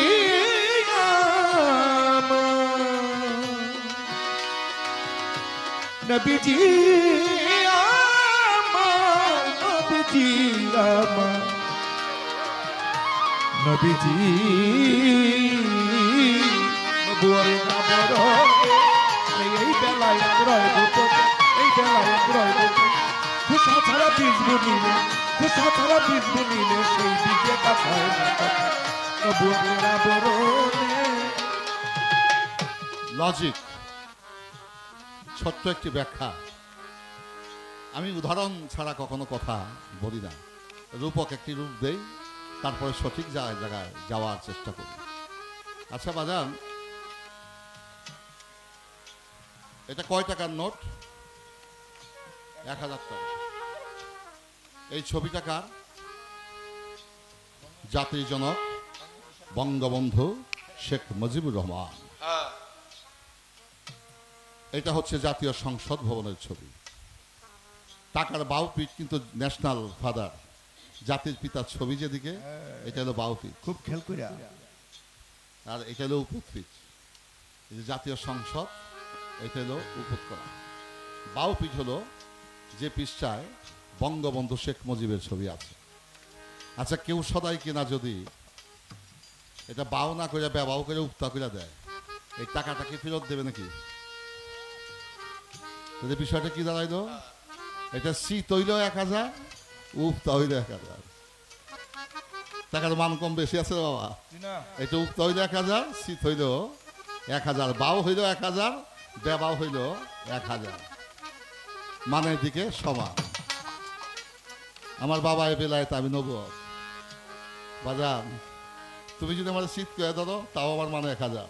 নবীজি নবীজি নবীজি নবুয়তের আবরণে এই বেলায় রয় গোপন, এই বেলায় রয় গোপন। খোসা ছাড়া বীজ বুনিলে, খোসা ছাড়া বীজ বুনিলে সেই বীজে গাছ হয় না কখন। নবুয়তের আবরণে। লজিক, ছোট্ট একটি ব্যাখ্যা। আমি উদাহরণ ছাড়া কখনো কথা বলি না, রূপক একটি রূপ দেই, তারপরে সঠিক জায়গায় যাওয়ার চেষ্টা করি। আচ্ছা বাজান, এটা কয় টাকার নোট? 1000 টাকা। এই ছবিটা কার? জাতির জনক বঙ্গবন্ধু শেখ মুজিবুর রহমান। এটা হচ্ছে জাতীয় সংসদ ভবনের ছবি। টাকার বাউ পিঠ কিন্তু ন্যাশনাল ফাদার, জাতির পিতার ছবি যেদিকে, এটা হলো বাউ পিঠ, খুব খেয়াল করিয়া। আর এটা হলো উপর পিঠ। এই যে জাতীয় সংসদ, এটা হলো উপর করা। বাউ পিঠ হলো যে পৃষ্ঠায় বঙ্গবন্ধু শেখ মুজিবের ছবি আছে। আচ্ছা, কেউ সদাই কিনা যদি এটা বাউ না করে ব্যবাও করে উক্তা করে দেয়, এই টাকাটা কি ফেরত দেবে নাকি? তাহলে বিষয়টা কি দাঁড়াইলো? এটা শীত হইল 1000, উক্তা হইল 1000। টাকার মান কম বেশি আছে রে বাবা। এটা উক্তা হইল 1000, শীত হইল 1000, বাউ হইল 1000, ব্যবাও হইল 1000, মানের দিকে সমান। আমার বাবা এ বেলায় আমি নব বাজান, তুমি যদি আমার শীত করে দাও তাও আমার মানে 1000,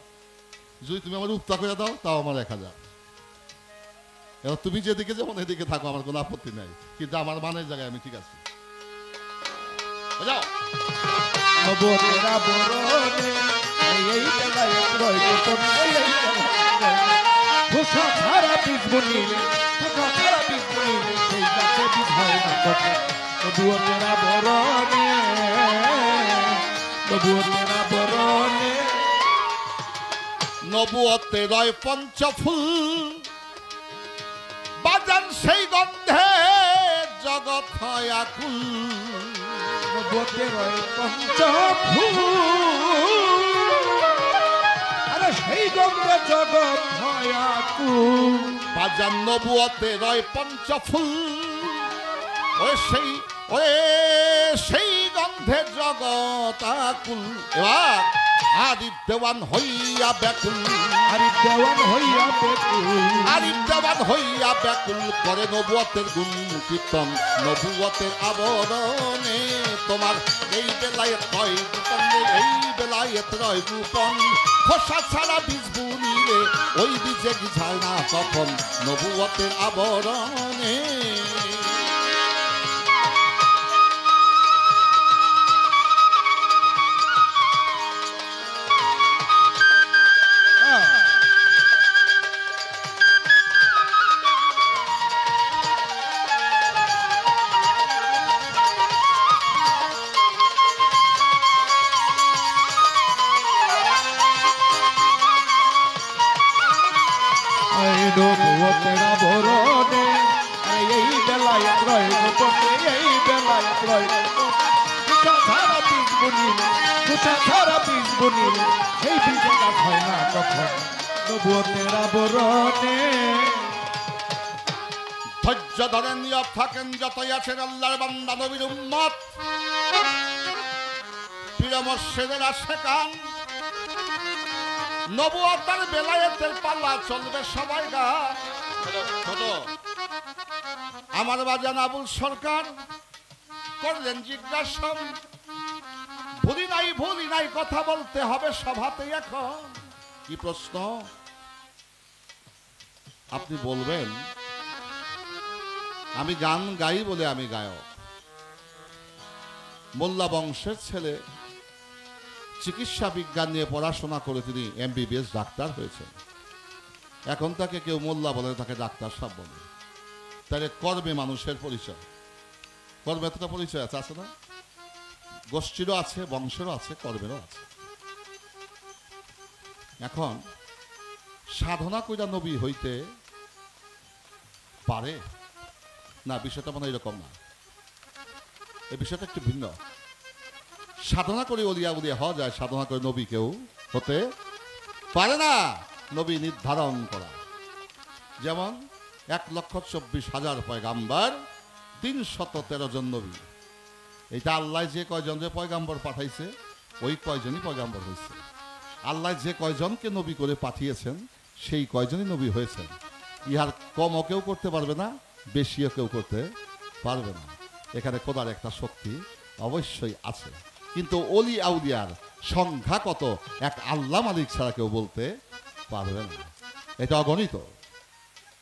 যদি তুমি আমার উক্তা করে দাও তাও আমার 1000। এবার তুমি যেদিকে যেমন এদিকে থাকো, আমার কোনো আপত্তি নাই, কিন্তু আমার মানের জায়গায় আমি ঠিক আছি। যাও। নবতেরা বরণে এই বেলায় রয় গোপন, খোসা ছাড়া বীজ বুনিলে, খোসা ছাড়া বীজ বুনিলে সেই গাছে বীজ হয় না কখন। নবতেরা বরণে, নবতেরা বরণে, নবুয়তে রয় পঞ্চফুল, বাজান সেই গন্ধে জগৎ হয় আকুল। নবতে রয় পঞ্চফুল, আরে সেই গন্ধে জগৎ হয় আকুল। বাজান নবুয়তে রয় পঞ্চফুল, ওই সেই গন্ধে জগৎ আকুল। এবার আরিফ দেওয়ান হইয়া ব্যাকুল, আরিফ দেওয়ান হইয়া বেকুল, আরিফ দেওয়ান হইয়া ব্যাকুল করে নবুয়তের গুণ কীর্তন। নবুয়তের আবরণে তোমার এই বেলায় রয় গোপন, এই বেলায় রয় গোপন। খোসা ছাড়া বীজ বুনিলে ওই বীজে গিঝায় না কখন। নবুয়তের আবরণে নবতেরা বরণে এই বেলায় রয় গোপন, এই বেলায় রয় গোপন। খোসা ছাড়া বীজ বুনিলে, খোসা ছাড়া বীজ বুনিলে সেই বীজে গাছ হয় না কখন। নবতেরা বরণে ধৈর্য ধরেন, নীরব থাকেন যতই আছেন আল্লাহর বান্দা নবীর উম্মত। প্রিয় মুর্শিদেরা শেখান, নবুয়তের বেলায়েতের পাল্লা চলবে সবাই গা। ছোট আমার বাজান আবুল সরকার করলেন জিজ্ঞাসা, ভুলি নাই কথা বলতে হবে সভাতে এখন। কি প্রশ্ন? আপনি বলবেন আমি গান গাই বলে আমি গায়ক, মোল্লা বংশের ছেলে, চিকিৎসা বিজ্ঞান নিয়ে পড়াশোনা করে তিনি MBBS ডাক্তার হয়েছেন। এখন তাকে কেউ মোল্লা বলে, তাকে ডাক্তার সাহেব বলে। তাহলে কর্মে মানুষের পরিচয়, কর্মে এতটা পরিচয় আছে না? গোষ্ঠীরও আছে, বংশেরও আছে, কর্মেরও আছে। এখন সাধনা কইরা নবী হইতে পারে না, বিষয়টা মনে এরকম না, এই বিষয়টা একটু ভিন্ন। সাধনা করে অলিয়া হওয়া যায়, সাধনা করে নবী কেউ হতে পারে না। নবী নির্ধারণ করা, যেমন 1,24,000 পয়গাম্বার, 313 জন নবী। এটা আল্লাহ যে কয়জন পয়গাম্বর পাঠাইছে ওই কয়জনই পয়গাম্বর হয়েছে। আল্লাহ যে কয়জনকে নবী করে পাঠিয়েছেন সেই কয়জনই নবী হয়েছেন। ইহার কমও কেউ করতে পারবে না, বেশিও কেউ করতে পারবে না। এখানে খোদার একটা শক্তি অবশ্যই আছে, কিন্তু অলি আউলিয়ার সংখ্যা কত এক আল্লাহ মালিক ছাড়া কেউ বলতে পারবে না, এটা অগণিত।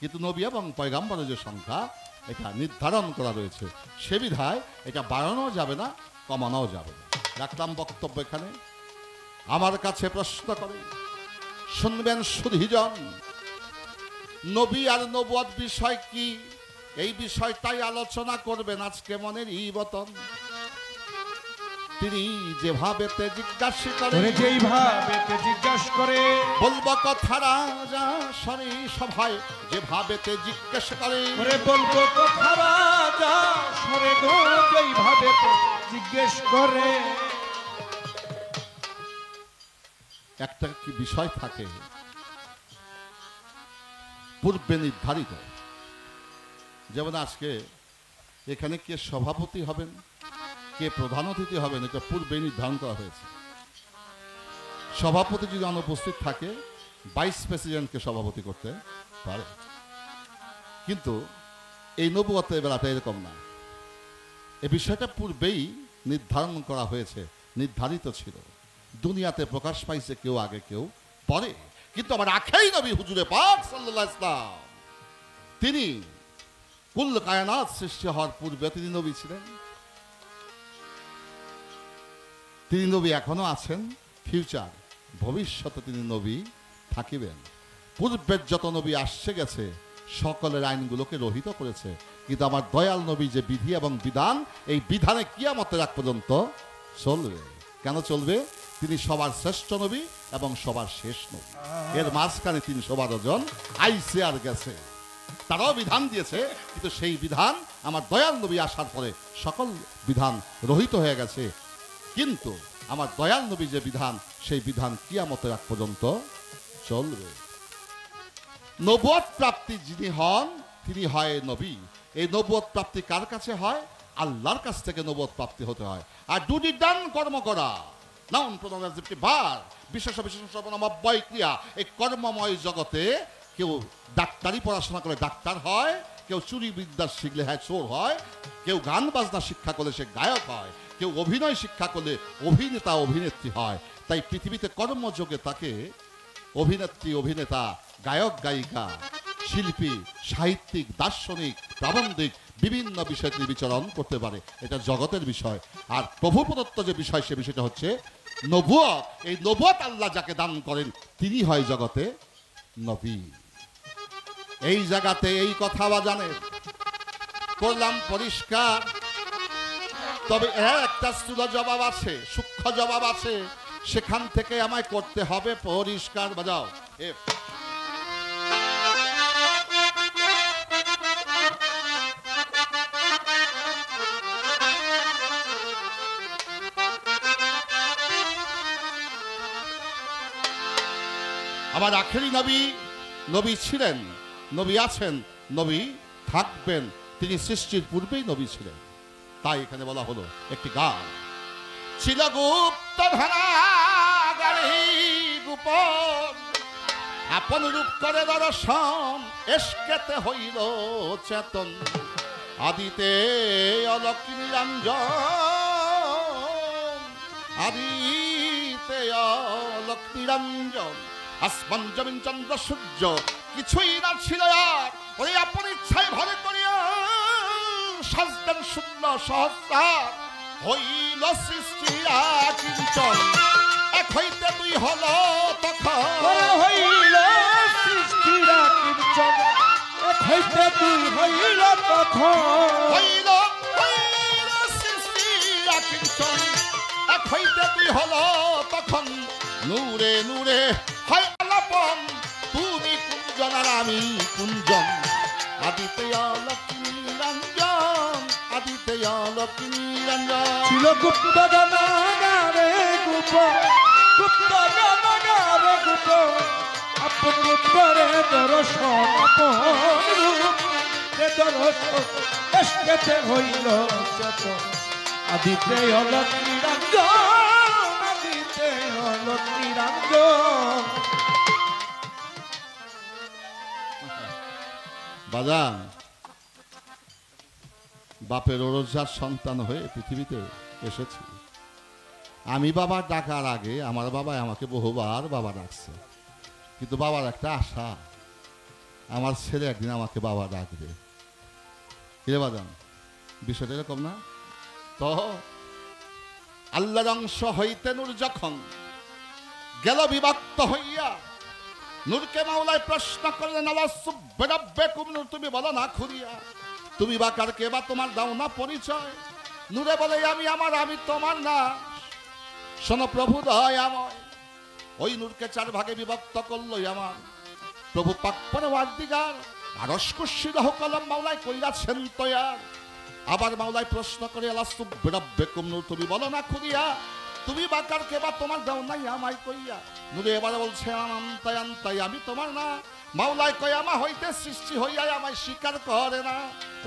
কিন্তু নবী এবং পয়গাম্বরের যে সংখ্যা এটা নির্ধারণ করা রয়েছে, সে বিধায় এটা বাড়ানো যাবে না, কমানো যাবে না। রাখলাম বক্তব্য এখানে। আমার কাছে প্রশ্ন করে শুনবেন সুধীজন, নবী আর নবুয়ত বিষয় কি, এই বিষয়টাই আলোচনা করবেন আজকে মনের ইবতন। তিনি যেভাবেতে জিজ্ঞাসা করেন, যেইভাবে জিজ্ঞাসা করে বলবো কথা রাজা সরে সভায়, যেভাবেতে জিজ্ঞাসা করে বলবো কথা রাজা সরে গো, যেইভাবে জিজ্ঞেস করে। একটা কি বিষয় থাকে পূর্বে নির্ধারিত, যেমন আজকে এখানে কে সভাপতি হবেন, কে প্রধান অতিথি হবেন, এটা পূর্বে নির্ধারণ করা হয়েছে। সভাপতি যদি অনুপস্থিত থাকে, ভাইস প্রেসিডেন্টকে সভাপতি করতে পারে। কিন্তু এই নবুয়তের বেলাটা এরকম না, এই বিষয়টা পূর্বেই নির্ধারণ করা হয়েছে, নির্ধারিত ছিল। দুনিয়াতে প্রকাশ পাইছে কেউ আগে কেউ পরে, কিন্তু আমার আখেই নবী হুজুরে পাক সাল্লাল্লাহু আলাইহি ওয়াসাল্লাম, তিনি কুল কায়নাত সৃষ্টি হওয়ার পূর্বে তিনি নবী ছিলেন। তিনি নবী এখনো আছেন, ফিউচার ভবিষ্যতে তিনি নবী থাকিবেন। পূর্বের যত নবী আসছে গেছে সকলের আইনগুলোকে রহিত করেছে, কিন্তু আমার দয়াল নবী যে বিধি এবং বিধান, এই বিধানে কিয়ামতের আগ পর্যন্ত চলবে। কেন চলবে? তিনি সবার শ্রেষ্ঠ নবী এবং সবার শেষ নবী। এর মাঝখানে 312 জন আইসে আর গেছে, তারাও বিধান দিয়েছে, কিন্তু সেই বিধান আমার দয়াল নবী আসার পরে সকল বিধান রহিত হয়ে গেছে। কিন্তু আমার দয়াল নবী যে বিধান, সেই বিধান কিয়ামতের আগ পর্যন্ত চলবে। নবুয়ত প্রাপ্তি যিনি হন তিনি হয় নবী। এই নবুয়ত প্রাপ্তি কার কাছে হয়? আল্লাহর কাছ থেকে নবুয়ত প্রাপ্তি হতে হয়। আর দুটি দান কর্ম করা, নাউন প্রোনাউন ভার, বিশেষ বিশেষ সর্বনাম অব্যয় ক্রিয়া। এই কর্মময় জগতে কেউ ডাক্তারি পড়াশোনা করে ডাক্তার হয়, কেউ চুরি বিদ্যা শিখলে হ্যাঁ চোর হয়, কেউ গান বাজনা শিক্ষা করলে সে গায়ক হয়, কেউ অভিনয় শিক্ষা করলে অভিনেতা অভিনেত্রী হয়। তাই পৃথিবীতে কর্মযোগে তাকে অভিনেত্রী অভিনেতা, গায়ক গায়িকা, শিল্পী, সাহিত্যিক, দার্শনিক, প্রাবন্ধিক বিভিন্ন বিষয় তিনি বিচরণ করতে পারে। এটা জগতের বিষয়। আর প্রভু প্রদত্ত যে বিষয়, সে বিষয়টা হচ্ছে নবুয়ত। এই নবুয়ত আল্লাহ যাকে দান করেন তিনি হয় জগতে নবী। এই জায়গাতে এই কথা বা জানেন করলাম পরিষ্কার, তবে একটা স্থূল জবাব আছে, সূক্ষ্ম জবাব আছে, সেখান থেকে আমায় করতে হবে পরিষ্কার। বাজাও আমার আখেরি নবী, নবী ছিলেন, নবী আছেন, নবী থাকবেন। তিনি সৃষ্টির পূর্বেই নবী ছিলেন। তাই এখানে বলা হলো একটি গান, ছিল গুপ্ত ধনাগারে গোপন, আপন রূপ করে দর্শন, এসকেতে হইল চেতন, আদিতে অলক নিরঞ্জন, আদিতে অলক নিরঞ্জন, আসমান জমিন চন্দ্র সূর্য কিছুই না ছিল আর, ওই আপন ইচ্ছায় ভরে করিয়া সাজতেন শূন্য সহস্রার, হইল সৃষ্টিরা কিঞ্চন, এক হইতে দুই হলো তখন, হইল সৃষ্টিরা কিঞ্চন, এক হইতে দুই হইল তখন, হইল হইল সৃষ্টিরা কিঞ্চন, এক হইতে দুই হলো তখন, নূরে নূরে হয় আলাপন, তুমি কুঞ্জন আর আমি কুঞ্জন, আদিতে অলক নিরঞ্জন, আদিতে অলক নিরঞ্জন। ছিল গুপ্ত গণনারে গুপ, গুপ্ত গণনারে গুপ, আপন রূপ করে দর্শন, আপন রূপ রে দর্শন, এসকেতে হইল চেতন, আদিতে অলক নিরঞ্জন, আদিতে অলক নিরঞ্জন। বাজান বাপের ওরজার সন্তান হয়ে পৃথিবীতে এসেছি। আমি বাবা ডাকার আগে আমার বাবা আমাকে বহুবার বাবা ডাকছে, কিন্তু বাবার একটা আশা, আমার ছেলে একদিন আমাকে বাবা ডাকবে। কিরে বাজান, বিষয়টা এরকম না? তো আল্লাহর অংশ হইতে নূর যখন গেল বিভক্ত হইয়া, নূরকে মাওলায় প্রশ্ন করলেন, আল্লাহ সুব্বিরাব্বিকুম, নূর তুমি বলো না খুরিয়া, তুমি বা কার, কে বা, তোমার দাও না পরিচয়। নূরে বলে, আমি আমার, আমি তোমার না। শোনো প্রভু দয়াময়, ওই নূরকে 4 ভাগে বিভক্ত করলো আমার প্রভু পাক পরওয়ারদিগার। আরশ কুরসি লৌহ কলম মাওলায় কইরাছেন তৈয়ার। আবার মাওলায় প্রশ্ন করে, আল্লাহ সুব্বিরাব্বিকুম, নূর তুমি বলো না খুরিয়া, তুমি বা কার, কে বা, তোমার দাও নাই আমায় কইয়া। নূরে এবারে বলছে, আনতাই আনতাই, আমি তোমার না। মাওলায় কয়, আমা হইতে সৃষ্টি হইয়া আমায় স্বীকার করে না।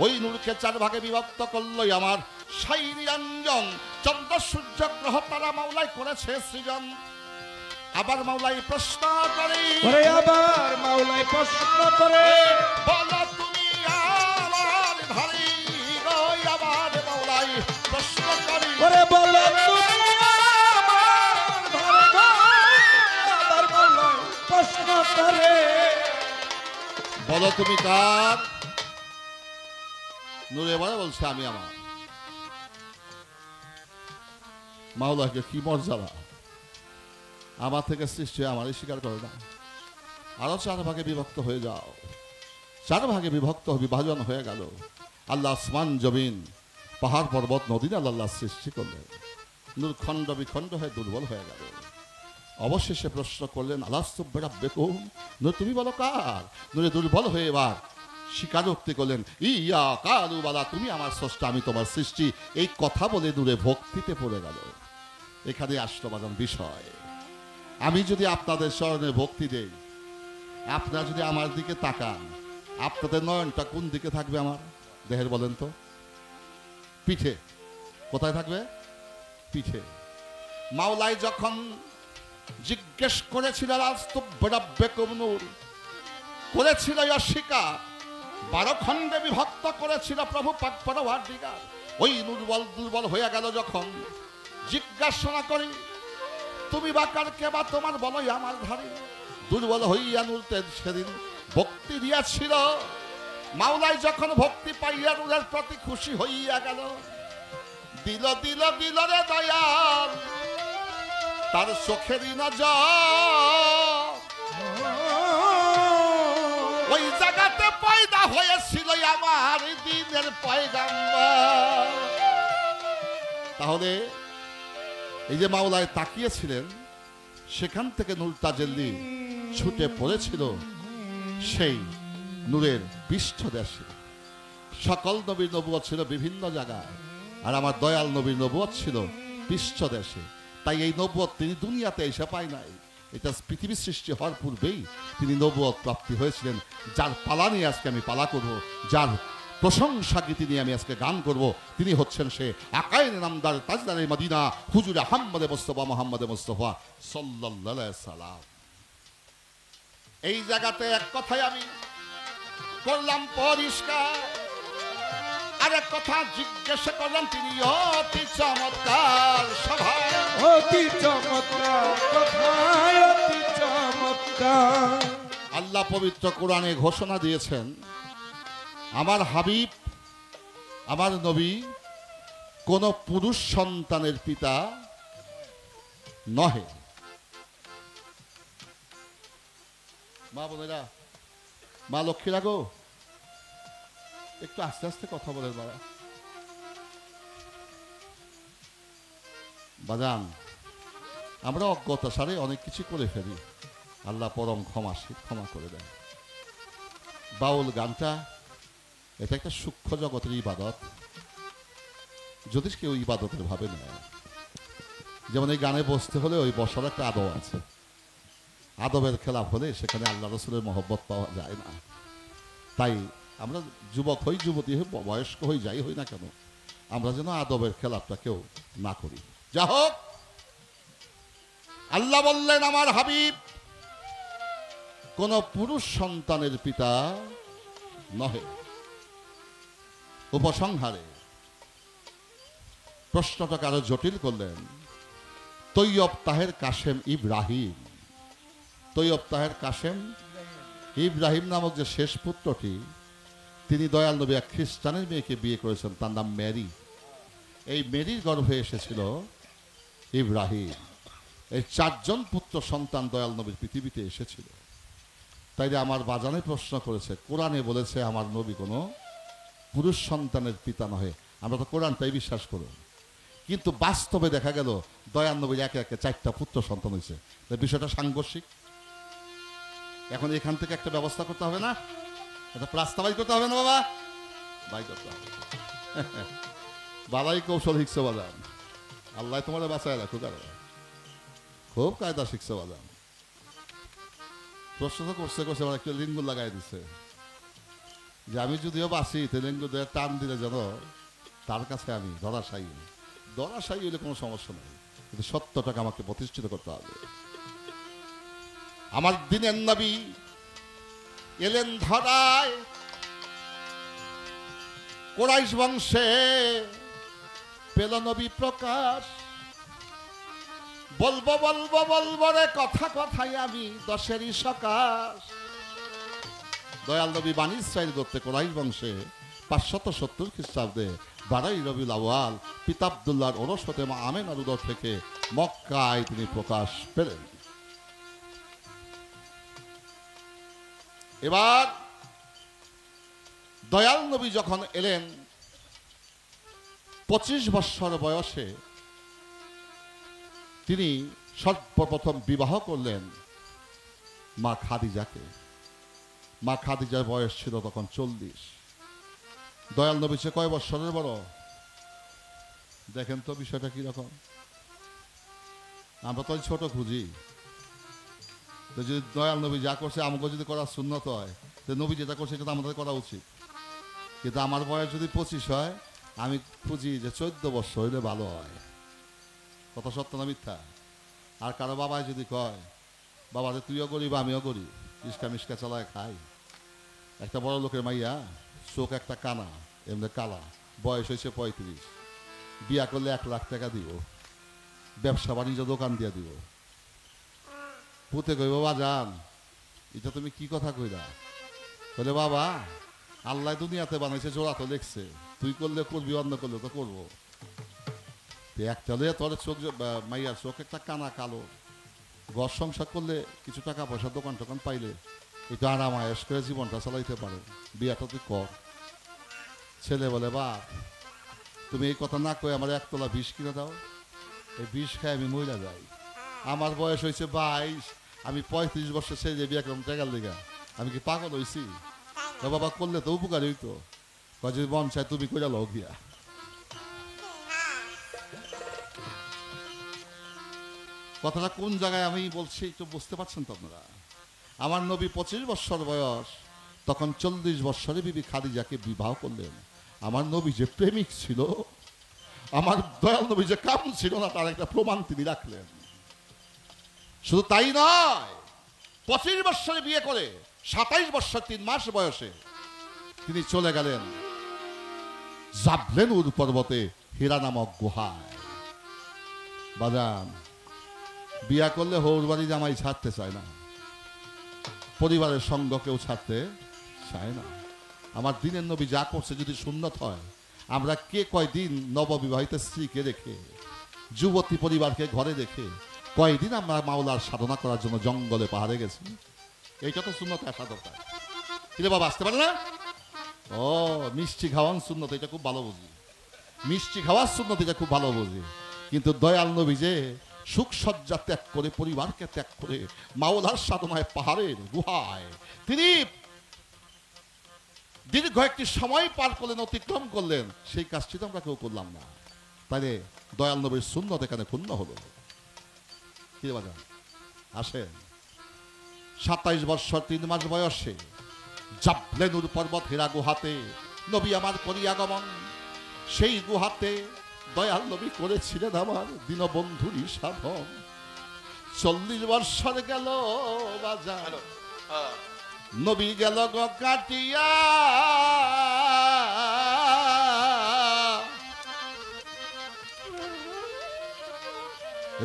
ওই নূরকে 4 ভাগে বিভক্ত করলো আমার সাইরিয়াঞ্জন, চন্দ্র সূর্য গ্রহ তারা মাওলায় করেছে সৃজন। আবার মাওলাই প্রশ্ন করে, আবার মাওলায় প্রশ্ন করে, বলো তুমি আমার ধারি গো। আবার মাওলাই প্রশ্ন করে, বলো তুমি আমার ধারে গো। আবার মাওলায় প্রশ্ন করে, বলো তুমি কার। নূর এবারে বলছে, আমি আমার। মাওলাকে কি মর্যাদা, আমার থেকে সৃষ্টি আমারই স্বীকার করে না। আরো 4 ভাগে বিভক্ত হয়ে যাও। 4 ভাগে বিভক্ত বিভাজন হয়ে গেল। আল্লাহ আসমান জমিন পাহাড় পর্বত নদী আল্লাহ সৃষ্টি করলেন। নূর খণ্ড বিখণ্ড হয়ে দুর্বল হয়ে গেল। অবশেষে প্রশ্ন করলেন, আল্লাহ সুব্বিরাব্বিকুম, নূর তুমি বলো কার। নূরে দুর্বল হয়ে এবার স্বীকারোক্তি করলেন, ইয়া কালু বালা, তুমি আমার স্রষ্টা, আমি তোমার সৃষ্টি। এই কথা বলে নূরে ভক্তিতে পড়ে গেল। এখানে আসলো বাজান বিষয়। আমি যদি আপনাদের স্মরণে ভক্তি দেই, আপনারা যদি আমার দিকে তাকান, আপনাদের নয়নটা কোন দিকে থাকবে? আমার দেহের বলেন তো? পিঠে। কোথায় থাকবে? পিঠে। মাওলাই যখন জিজ্ঞেস করেছিল, নূর করেছিল অস্বীকার, 12 খণ্ডে বিভক্ত করেছিল প্রভু পাক পরওয়ারদিগার। ওই দুর্বল হয়ে গেল যখন জিজ্ঞাসা করি, তুমি বা কার, কে বা, তোমার বলোই আমার ধারে। দুর্বল হইয়া নূরতে সেদিন ভক্তি দিয়াছিল। মাওলাই যখন ভক্তি পাইয়া নূরের প্রতি খুশি হইয়া গেল, দিল দিল দিল রে দয়াল তার চোখেরই নজর। ওই জায়গাতে পয়দা হয়েছিল আমার দিনের পয়গাম্বর। তাহলে এই যে মাওলায় তাকিয়েছিলেন, সেখান থেকে নূর তাজেল্লি ছুটে পড়েছিল সেই নূরের পৃষ্ঠদেশে। সকল নবীর নবুয়ত ছিল বিভিন্ন জায়গায়, আর আমার দয়াল নবীর নবুয়ত ছিল পৃষ্ঠদেশে। তাই এই নবুয়ত তিনি দুনিয়াতে এসে পায় নাই, এটা পৃথিবী সৃষ্টি হওয়ার পূর্বেই তিনি নবুয়ত প্রাপ্তি হয়েছিলেন। যার পালা নিয়ে আজকে আমি পালা করব, যার প্রশংসা গীতি নিয়ে আমি আজকে গান করব, তিনি হচ্ছেন সে আকায়ের নামদার তাজদারে মদিনা হুজুর আহমদে মুস্তাফা মোহাম্মদে মুস্তাফা সাল্লাল্লাহু আলাইহি সাল্লাম। এই জায়গাতে এক কথাই আমি করলাম পরিষ্কার, আর এক কথা জিজ্ঞেস করলাম, তিনি অতি চমৎকার সভায়, অতি চমৎকার কথায়, অতি চমৎকার। আল্লাহ পবিত্র কোরআনে ঘোষণা দিয়েছেন, আমার হাবিব, আমার নবী কোন পুরুষ সন্তানের পিতা নহে। মা বোনেরা, মা লক্ষ্মীরা গো, একটু আস্তে আস্তে কথা বলেন বাবা। বাজান, আমরা অজ্ঞতা সারে অনেক কিছু করে ফেলি, আল্লাহ পরম ক্ষমাশীল, ক্ষমা করে দেন। বাউল গানটা এটা একটা সূক্ষ্ম জগতের ইবাদত, যদি কেউ ইবাদতের ভাবে নেয়। যেমন এই গানে বসতে হলে ওই বসার একটা আদব আছে, আদবের খেলাফ হলে সেখানে আল্লাহ রসুলের মহব্বত পাওয়া যায় না। তাই আমরা যুবক হই, যুবতী হই, বয়স্ক হই, যাই হই না কেন, আমরা যেন আদবের খেলাফটা কেউ না করি। যা হোক, আল্লাহ বললেন আমার হাবিব কোন পুরুষ সন্তানের পিতা নহে। উপসংহারে প্রশ্নটাকে আরো জটিল করলেন। তৈয়ব তাহের কাশেম ইব্রাহিম, তৈয়ব তাহের কাশেম ইব্রাহিম নামক যে শেষ পুত্রটি, তিনি দয়াল নবী এক খ্রিস্টানের মেয়েকে বিয়ে করেছেন, তার নাম মেরি। এই মেরির গর্ভে এসেছিল ইব্রাহিম। এই 4 জন পুত্র সন্তান দয়াল নবীর পৃথিবীতে এসেছিল। তাই আমার বাজানে প্রশ্ন করেছে, কোরআনে বলেছে আমার নবী কোনো পুরুষ সন্তানের পিতা নহে। আমরা তো কোরআনটাই বিশ্বাস করি, কিন্তু বাস্তবে দেখা গেল দয়াল নবীর একে একে 4টা পুত্র সন্তান হয়েছে। বিষয়টা সাংঘর্ষিক। এখন এখান থেকে একটা ব্যবস্থা করতে হবে না? এটা রাস্তা বাই করতে হবে না বাবা? বাই করতে হবে। বালাই কৌশল শিখছে বাজান, আল্লাহ তোমার বাঁচায় রাখো। খুব কায়দা শিখছে বাজান। প্রশ্ন তো করছে একটা লিঙ্গুর লাগাই দিছে যে আমি যদিও বাঁচি, লিঙ্গু দিয়ে টান দিলে যেন তার কাছে আমি ধরাশায়ী হইলে কোনো সমস্যা নেই, কিন্তু সত্যটাকে আমাকে প্রতিষ্ঠিত করতে হবে। আমার দিনের নবী এলেন ধরায়, কোরাইশ বংশে পেল নবী প্রকাশ। বলবো বলবো বলবো রে কথা কথাই আমি 10-এরই সকাশ। দয়াল নবী বানী ইসরাইল করতে কোরাইশ বংশে 570 খ্রিস্টাব্দে 12ই রবিউল আউয়াল পিতা আব্দুল্লাহর ওরস হতে মা আমেনার উদর থেকে মক্কায় তিনি প্রকাশ পেলেন। এবার দয়াল নবী যখন এলেন 25 বৎসর বয়সে, তিনি সর্বপ্রথম বিবাহ করলেন মা খাদিজাকে। মা খাদিজার বয়স ছিল তখন 40। দয়াল নবী সে কয় বৎসরের বড়? দেখেন তো বিষয়টা কিরকম। আমরা তো ছোট খুঁজি, তো যদি দয়াল নবী যা করছে আমাকে যদি করা সুন্নত হয়, তো নবী যেটা করছে সেটা আমাদের করা উচিত। কিন্তু আমার বয়স যদি 25 হয়, আমি খুঁজি যে 14 বৎসর হইলে ভালো হয়। কথা সত্য না মিথ্যা? আর কারো বাবাই যদি কয়, বাবা রে তুইও গরিব আমিও গরিব, ইস্কা মিস্কা চালায় খাই, একটা বড় লোকের মাইয়া, চোখ একটা কানা, এমনি কালা, বয়স হয়েছে 35, বিয়া করলে 1 লাখ টাকা দিব, ব্যবসা বাণিজ্য দোকান দিয়ে দিব। পুতে কইব বাজান এটা তুমি কি কথা কইরা? বলে বাবা আল্লাহ দুনিয়াতে বানাইছে, জোড়া তো লেখছে, তুই করলে করবি, অন্য করলে তো করবো। একটা লইয়া তোর চোখ, মাইয়ার চোখ একটা কানা কালো, ঘর সংসার করলে কিছু টাকা পয়সা দোকান টোকান পাইলে একটু আরাম আয়েস করে জীবনটা চালাইতে পারে, বিয়াটা তুই কর। ছেলে বলে বাপ তুমি এই কথা না কয়ে আমার 1 তোলা বিষ কিনে দাও, এই বিষ খাই আমি মহিলা যাই। আমার বয়স হয়েছে 22, আমি 35 বছর ছেড়ে বিয়ে করলাম টাকার লেগা, আমি কি পাগল হয়েছি? বাবা করলে তো উপকার হইতো, যদি মন চায় তুমি কইরা লও গিয়া। কথাটা কোন জায়গায় আমি বলছি একটু বুঝতে পারছেন তো আপনারা? আমার নবী 25 বৎসর বয়স, তখন 40 বৎসরে বিবি খাদিজাকে বিবাহ করলেন। আমার নবী যে প্রেমিক ছিল, আমার দয়াল নবী যে কাম ছিল না, তার একটা প্রমাণ তিনি রাখলেন। শুধু তাই নয়, 25 বৎসরে বিয়ে করে 27 বৎসর 3 মাস বয়সে তিনি চলে গেলেন জাবলেনুর পর্বতে হীরা নামক গুহায়। বাজান বিয়া করলে হৌর বাড়ি জামাই ছাড়তে চায় না, পরিবারের সঙ্গ কেউ ছাড়তে চায় না। আমার দিনের নবী যা করছে যদি সুন্নত হয়, আমরা কে কয়দিন নববিবাহিত স্ত্রীকে রেখে, যুবতী পরিবারকে ঘরে রেখে কয়দিন আমরা মাওলার সাধনা করার জন্য জঙ্গলে পাহাড়ে গেছি? এইটা তো সুন্নত আসা দরকার। কিরে বাবা আসতে পারে না? ও মিষ্টি খাওয়ান সুন্নত, এটা খুব ভালো বুঝি, মিষ্টি খাওয়ার সুন্নত এটা খুব ভালো বুঝি। কিন্তু দয়াল নবী যে সুখসজ্জা ত্যাগ করে, পরিবারকে ত্যাগ করে মাওলার সাধনায় পাহাড়ের গুহায় তিনি দীর্ঘ একটি সময় পার করলেন, অতিক্রম করলেন, সেই কাজটি তো আমরা কেউ করলাম না। তাইলে দয়াল নবীর সুন্নত এখানে ক্ষুণ্ণ হলো। কি বাজান আসেন, 27 বৎসর 3 মাস বয়সে জাবলেনুর পর্বত হীরা গুহাতে নবী আমার করিয়াগমন। সেই গুহাতে দয়াল নবী করেছিলেন আমার দীনবন্ধুরই সাধন। 40 বৎসর গেল বাজার, নবী গেল গো কাটিয়া,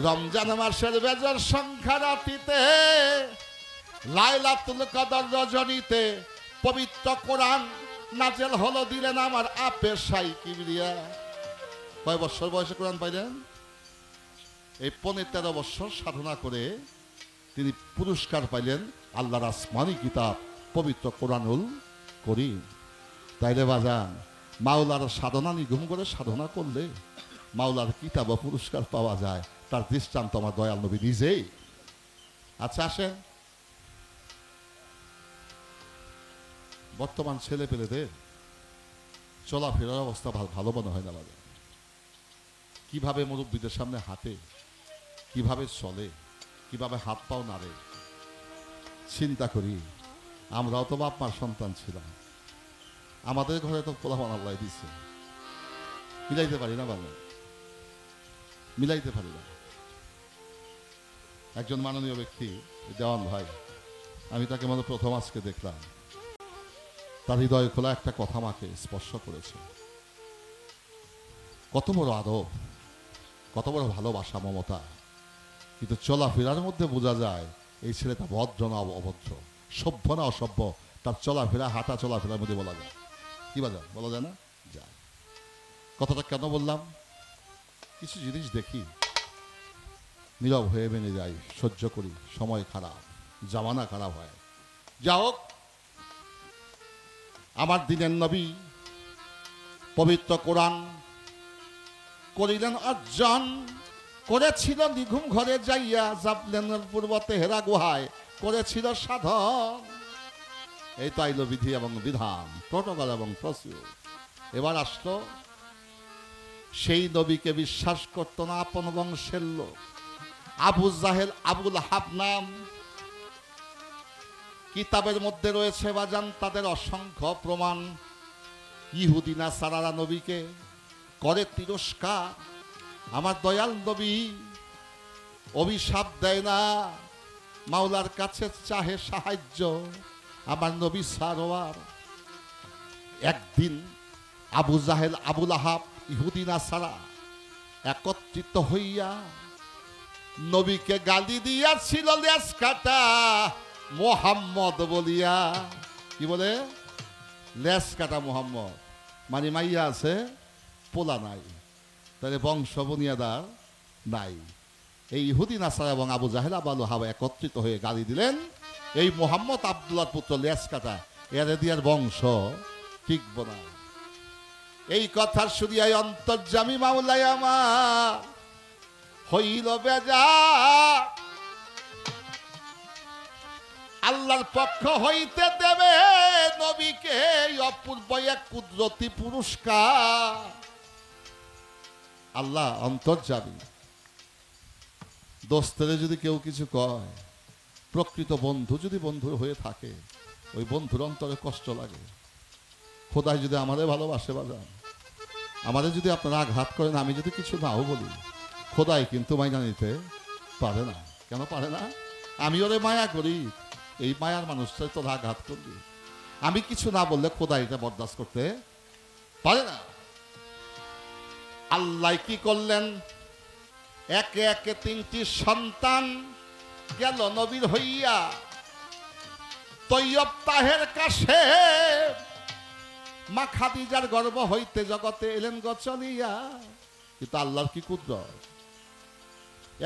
রমজান মাসের বেজর সংখ্যা রাতিতে, লাইলাতুল কদর রজনীতে পবিত্র কোরআন নাজেল হলো, দিলেন আমার আপে শাই কিবরিয়া। কয় বছর বয়সে কোরআন পাইলেন? এই 15-13 বছর সাধনা করে তিনি পুরস্কার পাইলেন আল্লাহর আসমানি কিতাব পবিত্র কোরআনুল করিম। তাইলে বাজান, মাওলার সাধনা নিগম করে সাধনা করলে মাওলার কিতাব ও পুরস্কার পাওয়া যায়, তার দৃষ্টান্ত আমার দয়াল নবী নিজেই। আচ্ছা আসেন, বর্তমান ছেলে পেলেদের চলাফেরার অবস্থা ভালো মনে হয় না বাজান। কিভাবে মুরব্বীদের সামনে হাঁটে, কিভাবে চলে, কিভাবে হাত পাও নাড়ে, চিন্তা করি আমরাও তো বাপ মার সন্তান ছিলাম, আমাদের ঘরে তো পোলাপান আল্লাহ দিচ্ছে, মিলাইতে পারি না বাবা, মিলাইতে পারি না। একজন মাননীয় ব্যক্তি দেওয়ান ভাই, আমি তাকে মানে প্রথম আজকে দেখলাম, তার হৃদয় খোলা একটা কথা আমাকে স্পর্শ করেছে। কত বড় আদব, কত বড় ভালোবাসা, মমতা, কিন্তু চলাফেরার মধ্যে বোঝা যায় এই ছেলেটা ভদ্র না অভদ্র, সভ্য না অসভ্য, তার চলাফেরা, হাঁটা চলাফেরার মধ্যে বলা যায়। কি বাজার বলা যায় না? যায়। কথাটা কেন বললাম? কিছু জিনিস দেখি, নীরব হয়ে মেনে যাই, সহ্য করি, সময় খারাপ, জামানা খারাপ হয়। যা হোক, আমার দিনের নবী পবিত্র কোরআন করিলেন অর্জন, করেছিল নিঘুম ঘরে যাইয়া, জাবলেনের পূর্বতে হেরা গুহায় করেছিল সাধন। এই তো আইলো বিধি এবং বিধান, প্রটোকল এবং প্রসিডিউর। এবার আসলো সেই নবীকে বিশ্বাস করতো না আপন বংশের লোক, আবু জাহেল, আবুল হাব নাম। কিতাবের মধ্যে রয়েছে বাজান তাদের অসংখ্য প্রমাণ। ইহুদি নাসারারা নবীকে করে তিরস্কার। আমার দয়াল নবী অভিশাপ দেয় না, মাওলার কাছে চাহে সাহায্য। আমার নবী সারোয়ার একদিন আবু জাহেল, আবুল আহাব, ইহুদি নাসারা একত্রিত হইয়া নবীকে গালি দিয়াছিল লেজ কাটা মোহাম্মদ বলিয়া। কি বলে? লেজ কাটা মোহাম্মদ, মানে মাইয়া আছে পোলা নাই, তাহলে বংশ বুনিয়াদার নাই। এই ইহুদি নাসারা এবং আবু জাহেল, আবুল আহাব একত্রিত হয়ে গালি দিলেন এই মোহাম্মদ আব্দুল্লাহর পুত্র লেজ কাটা, এর দিয়ার বংশ টিকব না। এই কথা শুনিয়াই অন্তর্যামী মাওলাই আমার হইল বেজার। আল্লাহর পক্ষ হইতে দেবে নবীকে অপূর্ব এক কুদরতি পুরস্কার। আল্লাহ অন্তর্যামী। দোস্তের যদি কেউ কিছু কয়, প্রকৃত বন্ধু যদি বন্ধু হয়ে থাকে, ওই বন্ধুর অন্তরে কষ্ট লাগে। খোদাই যদি আমাদের ভালোবাসে বাজান, আমাদের যদি আপনারা আঘাত করেন, আমি যদি কিছু নাও বলি, খোদাই কিন্তু মাইনা নিতে পারে না। কেন পারে না? আমি ওরে মায়া করি, এই মায়ার মানুষটাই তোর আঘাত করলি, আমি কিছু না বললে খোদাই এটা বরদাস্ত করতে পারে না। আল্লাহ কি করলেন? একে একে 3টি সন্তান গেল নবীর হইয়া। তৈয়ব, তাহের, কাশেম, মা খাদিজার গর্ভ হইতে জগতে এলেন গচলিয়া। কিন্তু আল্লাহর কি কুদরত,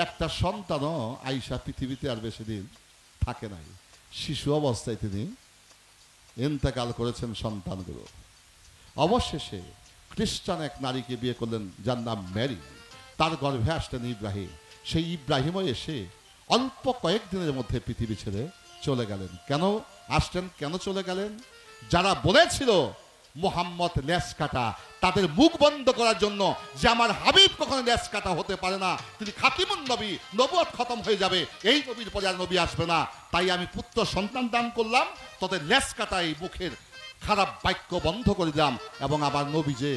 একটা সন্তানও আইসা পৃথিবীতে আর বেশি দিন থাকে নাই। শিশু অবস্থায় তিনি ইন্তেকাল করেছেন সন্তানগুলো। অবশেষে খ্রিস্টান এক নারীকে বিয়ে করলেন, যার নাম মেরি। তার গর্ভে আসলেন ইব্রাহিম। সেই ইব্রাহিমও এসে অল্প কয়েকদিনের মধ্যে পৃথিবী ছেড়ে চলে গেলেন। কেন আসলেন, কেন চলে গেলেন? যারা বলেছিল মুহাম্মদ লেজ কাটা, তাদের মুখ বন্ধ করার জন্য যে আমার হাবিব কখনো লেজ কাটা হতে পারে না, তিনি খাতিমুন নবী, নবুয়ত খতম হয়ে যাবে, এই নবীর পরে আর নবী আসবে না, তাই আমি পুত্র সন্তান দান করলাম, তোদের লেজ কাটা এই মুখের খারাপ বাক্য বন্ধ করে দিলাম। এবং আবার নবী যে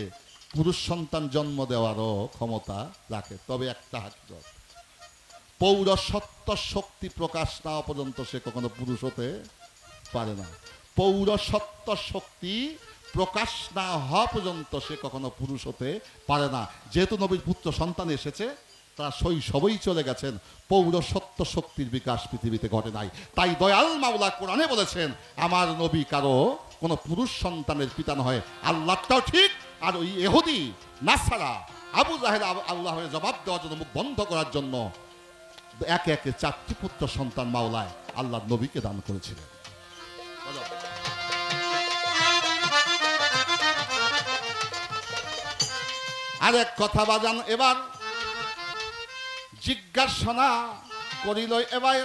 পুরুষ সন্তান জন্ম দেওয়ারও ক্ষমতা রাখে। তবে একটা হাকিকত, পৌরসত্ব শক্তি প্রকাশ না হওয়া পর্যন্ত সে কখনো পুরুষ হতে পারে না। পৌরসত্ব শক্তি প্রকাশ না হওয়া পর্যন্ত সে কখনো পুরুষ হতে পারে না। যেহেতু নবীর পুত্র সন্তান এসেছে, তারা শৈশবেই চলে গেছেন, পৌরসত্ব শক্তির বিকাশ পৃথিবীতে ঘটে নাই। তাই দয়াল মাওলা কোরআনে বলেছেন, আমার নবী কারো কোনো পুরুষ সন্তানের পিতা নয়। আল্লাহটাও ঠিক, আর ওই ইহুদি নাসারা আবু জাহেল আল্লাহের জবাব দেওয়ার জন্য, মুখ বন্ধ করার জন্য একে একে 4টি পুত্র সন্তান মাওলায় আল্লাহ নবীকে দান করেছিলেন। বলো। আরেক কথা বাজান, এবার জিজ্ঞাসা করিল, এবার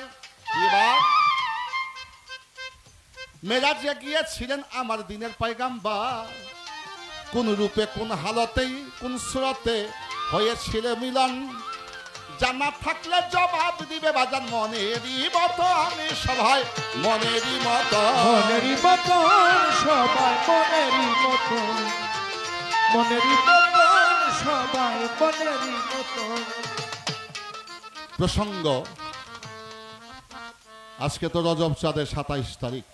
মেরাজে গিয়েছিলেন আমার দিনের পয়গাম্বর, কোন রূপে কোন হালতেই কোন সুরতে হয়েছিল মিলন, জানা থাকলে জবাব দিবে বাজান মনেরই মতো, আমি সবাই মনেরই মতো, মনেরই মতন সবাই মনেরই মতন, মনেরই মতন সবাই মনেরই মতন। প্রসঙ্গ, আজকে তো রজব চাঁদের 27 তারিখ,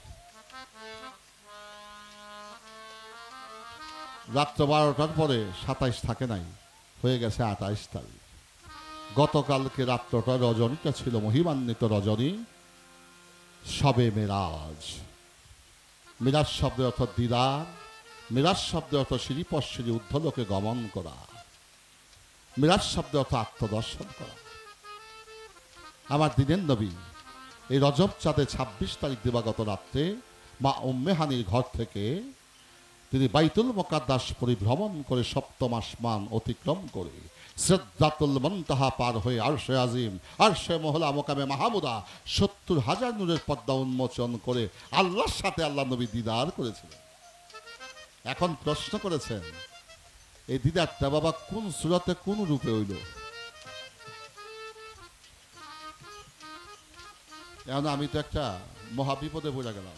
রাত্র 12টার পরে 27 থাকে নাই, হয়ে গেছে 28 তারিখ। গতকালকে রাত্রটা রজনীটা ছিল মহিমান্বিত রজনী, শবে মেরাজ। মিরাজ শব্দের অর্থ দিদার, মিরাজ শব্দের অর্থ শ্রীপশ্রী ঊর্ধ্বলোকে গমন করা, মিরাজ শব্দের অর্থ আত্মদর্শন করা। আমার দিনের নবী এই রজব চাঁদে 26 তারিখ দিবাগত রাত্রে মা উম্মে হানির ঘর থেকে তিনি বাইতুল মুকাদ্দাস পরিভ্রমণ করে সপ্তম আসমান অতিক্রম করে সিদরাতুল মুনতাহা পার হয়ে আরশে আজিম, আরশে মহলা মোকামে মাহমুদা 70,000 নূরের পর্দা উন্মোচন করে আল্লাহর সাথে আল্লাহ নবী দিদার করেছিলেন। এখন প্রশ্ন করেছেন, এই দিদারটা বাবা কোন সূরতে কোন রূপে হইল? এখন আমি তো একটা মহাবিপদে পড়ে গেলাম,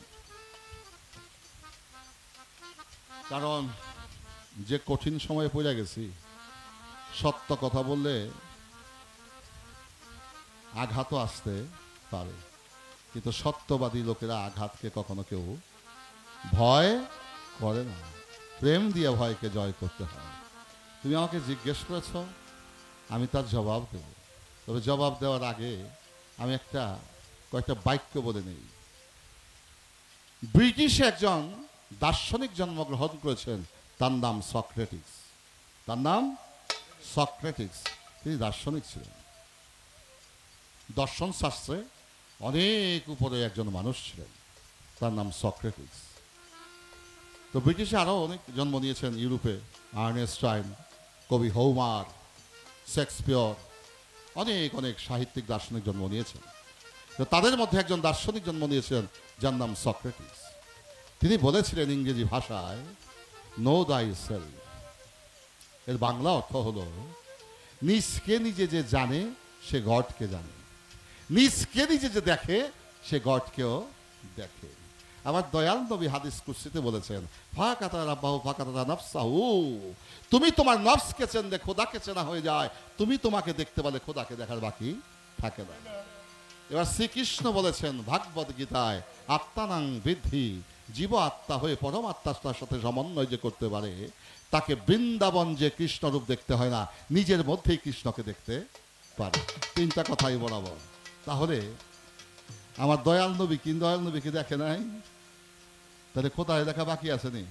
কারণ যে কঠিন সময়ে পড়ে গেছি, সত্য কথা বললে আঘাতও আসতে পারে, কিন্তু সত্যবাদী লোকেরা আঘাতকে কখনো কেউ ভয় করে না, প্রেম দিয়ে ভয়কে জয় করতে হয়। তুমি আমাকে জিজ্ঞেস করেছ, আমি তার জবাব দেব, তবে জবাব দেওয়ার আগে আমি কয়েকটা বাক্য বলে নেই। ব্রিটিশে একজন দার্শনিক জন্মগ্রহণ করেছেন, তার নাম সক্রেটিস। তার নাম সক্রেটিস, তিনি দার্শনিক ছিলেন, দর্শন শাস্ত্রে অনেক উপরে একজন মানুষ ছিলেন, তার নাম সক্রেটিস। তো ব্রিটিশে আরও অনেক জন্ম নিয়েছেন, ইউরোপে আর্নেস্টাইন, কবি হোমার, শেক্সপিয়র, অনেক অনেক সাহিত্যিক দার্শনিক জন্ম নিয়েছেন। তো তাদের মধ্যে একজন দার্শনিক জন্ম নিয়েছেন যার নাম সক্রেটিস। তিনি বলেছিলেন ইংরেজি ভাষায়, নো দাই সেলফ, এর বাংলা অর্থ হলো, নিজকে নিজে যে জানে সে গডকে জানে, নিজকে নিজে যে দেখে সে গডকেও দেখে। আমার দয়াল নবী হাদিস কুদসিতে বলেছেন, ফাকাতা রাব্বাহু ফাকাতা নাফসাহু, তুমি তোমার নফসকে চেনলে খোদাকে চেনা হয়ে যায়, তুমি তোমাকে দেখতে পারলে খোদাকে দেখার বাকি থাকে না। এবার শ্রীকৃষ্ণ বলেছেন ভাগবত গীতায়, আত্মানাং বৃদ্ধি, জীব আত্মা হয়ে পরমাত্মার সাথে সমন্বয় যে করতে পারে, তাকে বৃন্দাবন যে কৃষ্ণরূপ দেখতে হয় না, নিজের মধ্যেই কৃষ্ণকে দেখতে পারে। 3টা কথাই বরাবর। তাহলে আমার দয়াল নবী কি দেখে নাই? তাহলে কোথায় দেখা বাকি আছে নি?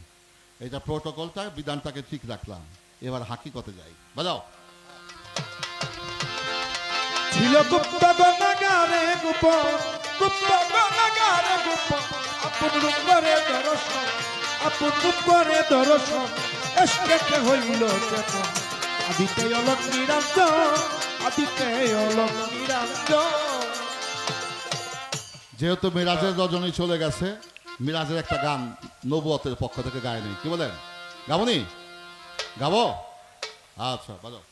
এটা প্রোটোকলটা, বিধানটাকে ঠিক রাখলাম, এবার হাকিকতে যাই। বাজাও। ছিল গুপ্ত গণাগারে গোপন, গুপ্ত গণাগারে গোপন, আপন রূপ করে দর্শন, আপন রূপ করে দর্শন, এসকে হইল চেতন, আদিতে অলক নিরঞ্জন, আদিতে অলক নিরঞ্জন। যেহেতু মিরাজের রজনী চলে গেছে, মিরাজের একটা গান নবুয়তের পক্ষ থেকে গায় নেই, কি বলেন? গাবনি? গাবো? আচ্ছা, বাজাও।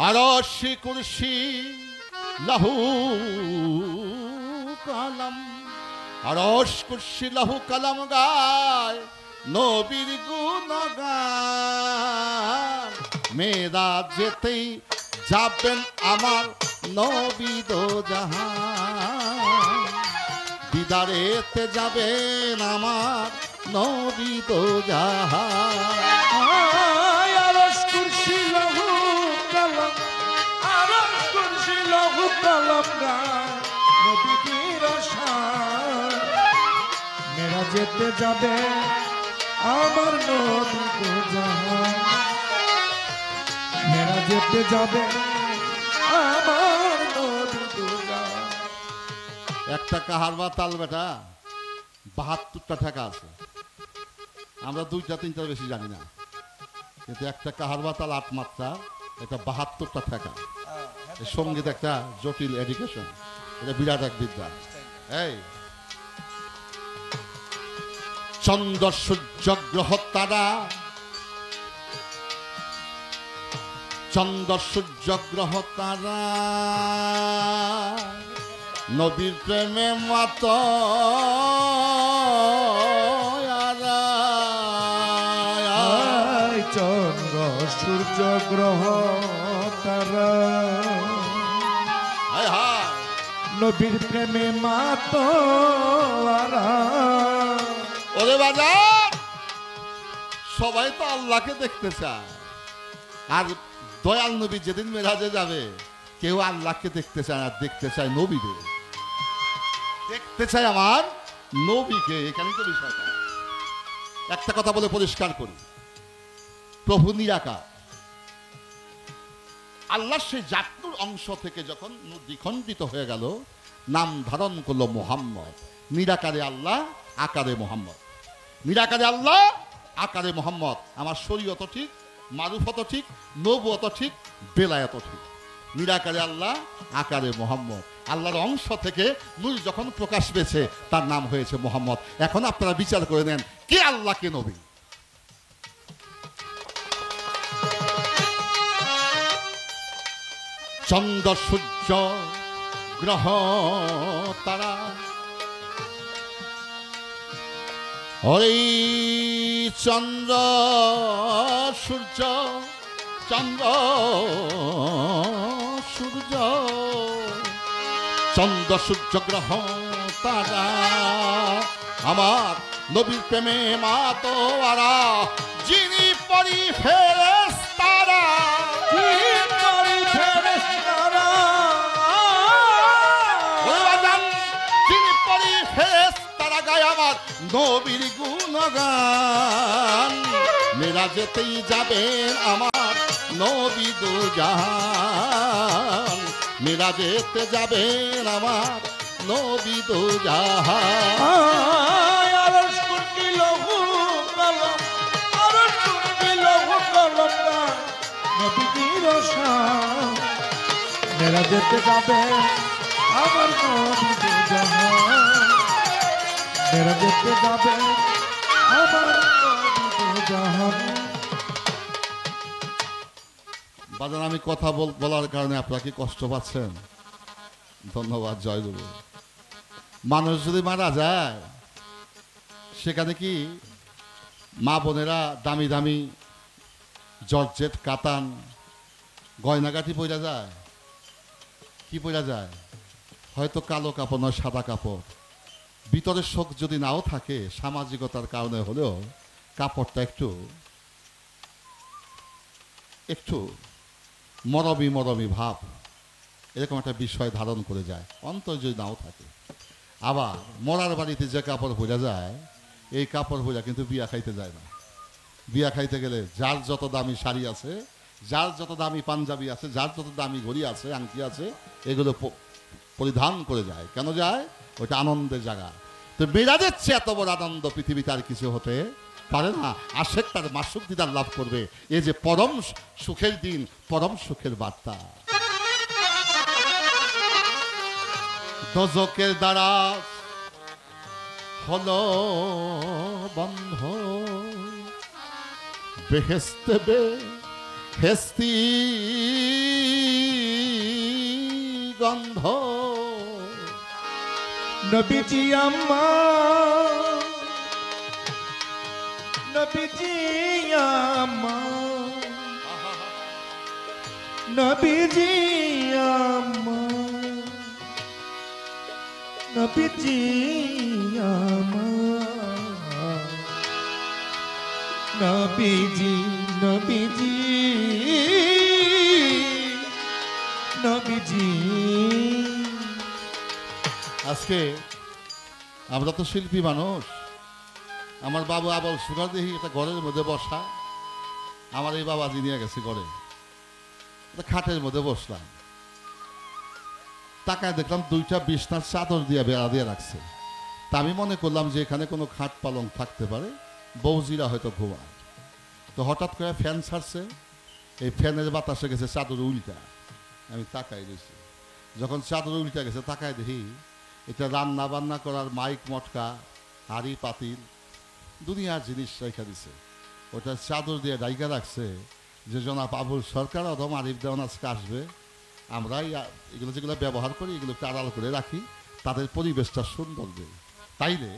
আরশি কুরসি লাহু কালাম, আরশ কুরসি লাহু কালাম গায় নবীর গুণগান। মেরাজ যেতেই যাবেন আমার নবী দো জাহান দিদারেতে যাবেন আমার নবী দো জাহান আরশ কুরসি লহু কলম আরশ কুরসি লহু কলম গান নবীজির শান মেরা যেতে যাবে আমার নবী দো জাহান মেরা যেতে যাবে আমার নবী দো জাহান একটা কাহারবা তাল বেটা 72টা টাকা আছে। আমরা 2টা 3টার বেশি জানি না, কিন্তু একটা কাহারবা তাল 8 মাত্রা, এটা 72টা টাকা। এই সঙ্গীত একটা জটিল এডুকেশন, এটা বিরাট এক বিদ্যা। এই চন্দ্র সূর্য গ্রহ তারা, চন্দ্র সূর্য গ্রহ তারা নবীর প্রেমে মাত চন্দ্র সূর্য গ্রহ তারা নবীর প্রেমে মাতোয়ারা। ওরে বাজার, সবাই তো আল্লাহকে দেখতে চায়, আর দয়াল নবী যেদিন মেরাজে যাবে কেউ আল্লাহকে দেখতে চায় না, দেখতে চায় নবীকে, দেখতে চায় আমার নবীকে। এখানে তো বিষয়টা। একটা কথা বলে পরিষ্কার করি, প্রভু নিরাকার। আল্লাহ সেই জাতুর অংশ থেকে যখন দ্বিখণ্ডিত হয়ে গেল, নাম ধারণ করলো মোহাম্মদ। নিরাকারে আল্লাহ, আকারে মোহাম্মদ। নিরাকারে আল্লাহ, আকারে মোহাম্মদ। আমার শরীয়ত ঠিক, মারুফত ঠিক, নবুয়ত ঠিক, বেলায়েত ঠিক। নিরাকারে আল্লাহ, আকারে মোহাম্মদ। আল্লাহর অংশ থেকে নূর যখন প্রকাশ পেয়েছে তার নাম হয়েছে মোহাম্মদ। এখন আপনারা বিচার করে নেন, কে আল্লাহ, কে নবী? চন্দ্র সূর্য গ্রহ তারা, ওই চন্দ্র সূর্য, চন্দ্র সূর্য, চন্দ্র সূর্য গ্রহ তারা আমার নবীর প্রেমে মাতোয়ারা, যিনি পরি ফেরেশতারা, যিনি পরি ফেরেশতারা গায় আমার নবীর গুণগান। মেরাজেতেই যাবেন আমার নবী দো জাহান, মেরাজেতে যাবেন আমার নবী দো জাহান। আরশ কুরসি লহু কলম আরশ কুরসি লহু কলম গান নবীজির শান মেরা যেতে যাবে আমার নবী দো জাহান মেরা যেতে যাবে আমার নবী দো জাহান। বাজান, আমি কথা বলার কারণে আপনারা কি কষ্ট পাচ্ছেন? ধন্যবাদ, জয়গুরু। মানুষ যদি মারা যায়, সেখানে কি মা বোনেরা দামি দামি জর্জেট কাতান গয়নাগাটি পইরা যায়? কি পইরা যায়? হয়তো কালো কাপড় নয়, সাদা কাপড়। ভিতরের শোক যদি নাও থাকে, সামাজিকতার কারণে হলেও কাপড়টা একটু একটু মরমি মরমি ভাব, এরকম একটা বিষয় ধারণ করে যায়, অন্তর যদি নাও থাকে। আবার মরার বাড়িতে যে কাপড় পরা যায়, এই কাপড় পরা কিন্তু বিয়া খাইতে যায় না। বিয়া খাইতে গেলে যার যত দামি শাড়ি আছে, যার যত দামি পাঞ্জাবি আছে, যার যত দামি ঘড়ি আছে, আংটি আছে, এগুলো পরিধান করে যায়। কেন যায়? ওইটা আনন্দের জায়গা। তো মেরাজের চেয়ে এত বড় আনন্দ পৃথিবীতে আর কিছু হতে পারে না। আশেক তার মাসুক দিদার লাভ করবে, এই যে পরম সুখের দিন, পরম সুখের বার্তা। দোজকের দ্বারা হলো বন্ধ, বেহেশতে বেহেশতি গন্ধ। নবীজি আমার নবীজি আমার নবীজি আমার নবীজি আমার নবীজি নবীজি নবীজি আজকে আমরা তো শিল্পী মানুষ। আমার বাবু আবার সুগার দেখি একটা ঘরের মধ্যে বসা, আমার এই বাবাজি নিয়ে গেছে ঘরে, একটা খাটের মধ্যে বসলাম, তাকায় দেখলাম দুইটা বিছনার চাদর দিয়ে বেড়া দিয়ে রাখছে। তা আমি মনে করলাম যে এখানে কোনো খাট পালং থাকতে পারে, বৌজিরা হয়তো ঘুমায়। তো হঠাৎ করে ফ্যান ছাড়ছে, এই ফ্যানের বাতাসে গেছে চাদর উল্টা। আমি তাকাই দিয়েছি, যখন চাদর উল্টা গেছে তাকায় দেখি এটা রান্না বান্না করার মাইক মটকা, হাড়ি পাতিল, দুনিয়ার জিনিস রেখা দিছে। ওটা চাদর দিয়ে ডাইকা রাখছে যে জনাব আবুল সরকার অথবা আরিফ দেওয়ান আজকে আসবে, আমরাই এগুলো যেগুলো ব্যবহার করি এগুলো একটু আড়াল করে রাখি, তাদের পরিবেশটা সুন্দর দেয়। তাইলে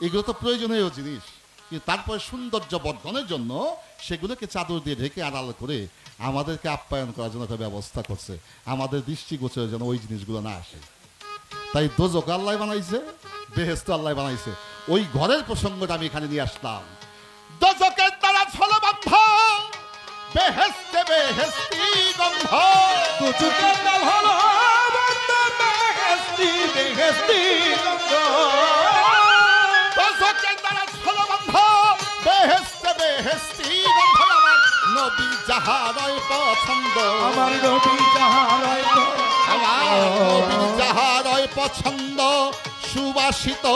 এগুলো তো প্রয়োজনীয় জিনিস, কিন্তু তারপরে সৌন্দর্য বর্ধনের জন্য সেগুলোকে চাদর দিয়ে ঢেকে আড়াল করে আমাদেরকে আপ্যায়ন করার জন্য একটা ব্যবস্থা করছে, আমাদের দৃষ্টিগোচরে যেন ওই জিনিসগুলো না আসে। তাই দোজক আল্লাহ বানাইছে, বেহেস্ত আল্লাহ বানাইছে। ওই ঘরের প্রসঙ্গটা আমি এখানে নিয়ে আসলাম। দোজকের দ্বারা ছলবদ্ধ, বেহেস্তে বেহেস্তি গন্ধ। দুচুকের নাম হলো বেহেশতি বেহেশতি গন্ধ। দোজকের দ্বারা ছলবদ্ধ, বেহেস্তে বেহেস্তি গন্ধ। আমার নবী যাহারই পছন্দ, আমার নবী যাহারই আমার নবী যাহারই পছন্দ, সুবাসিত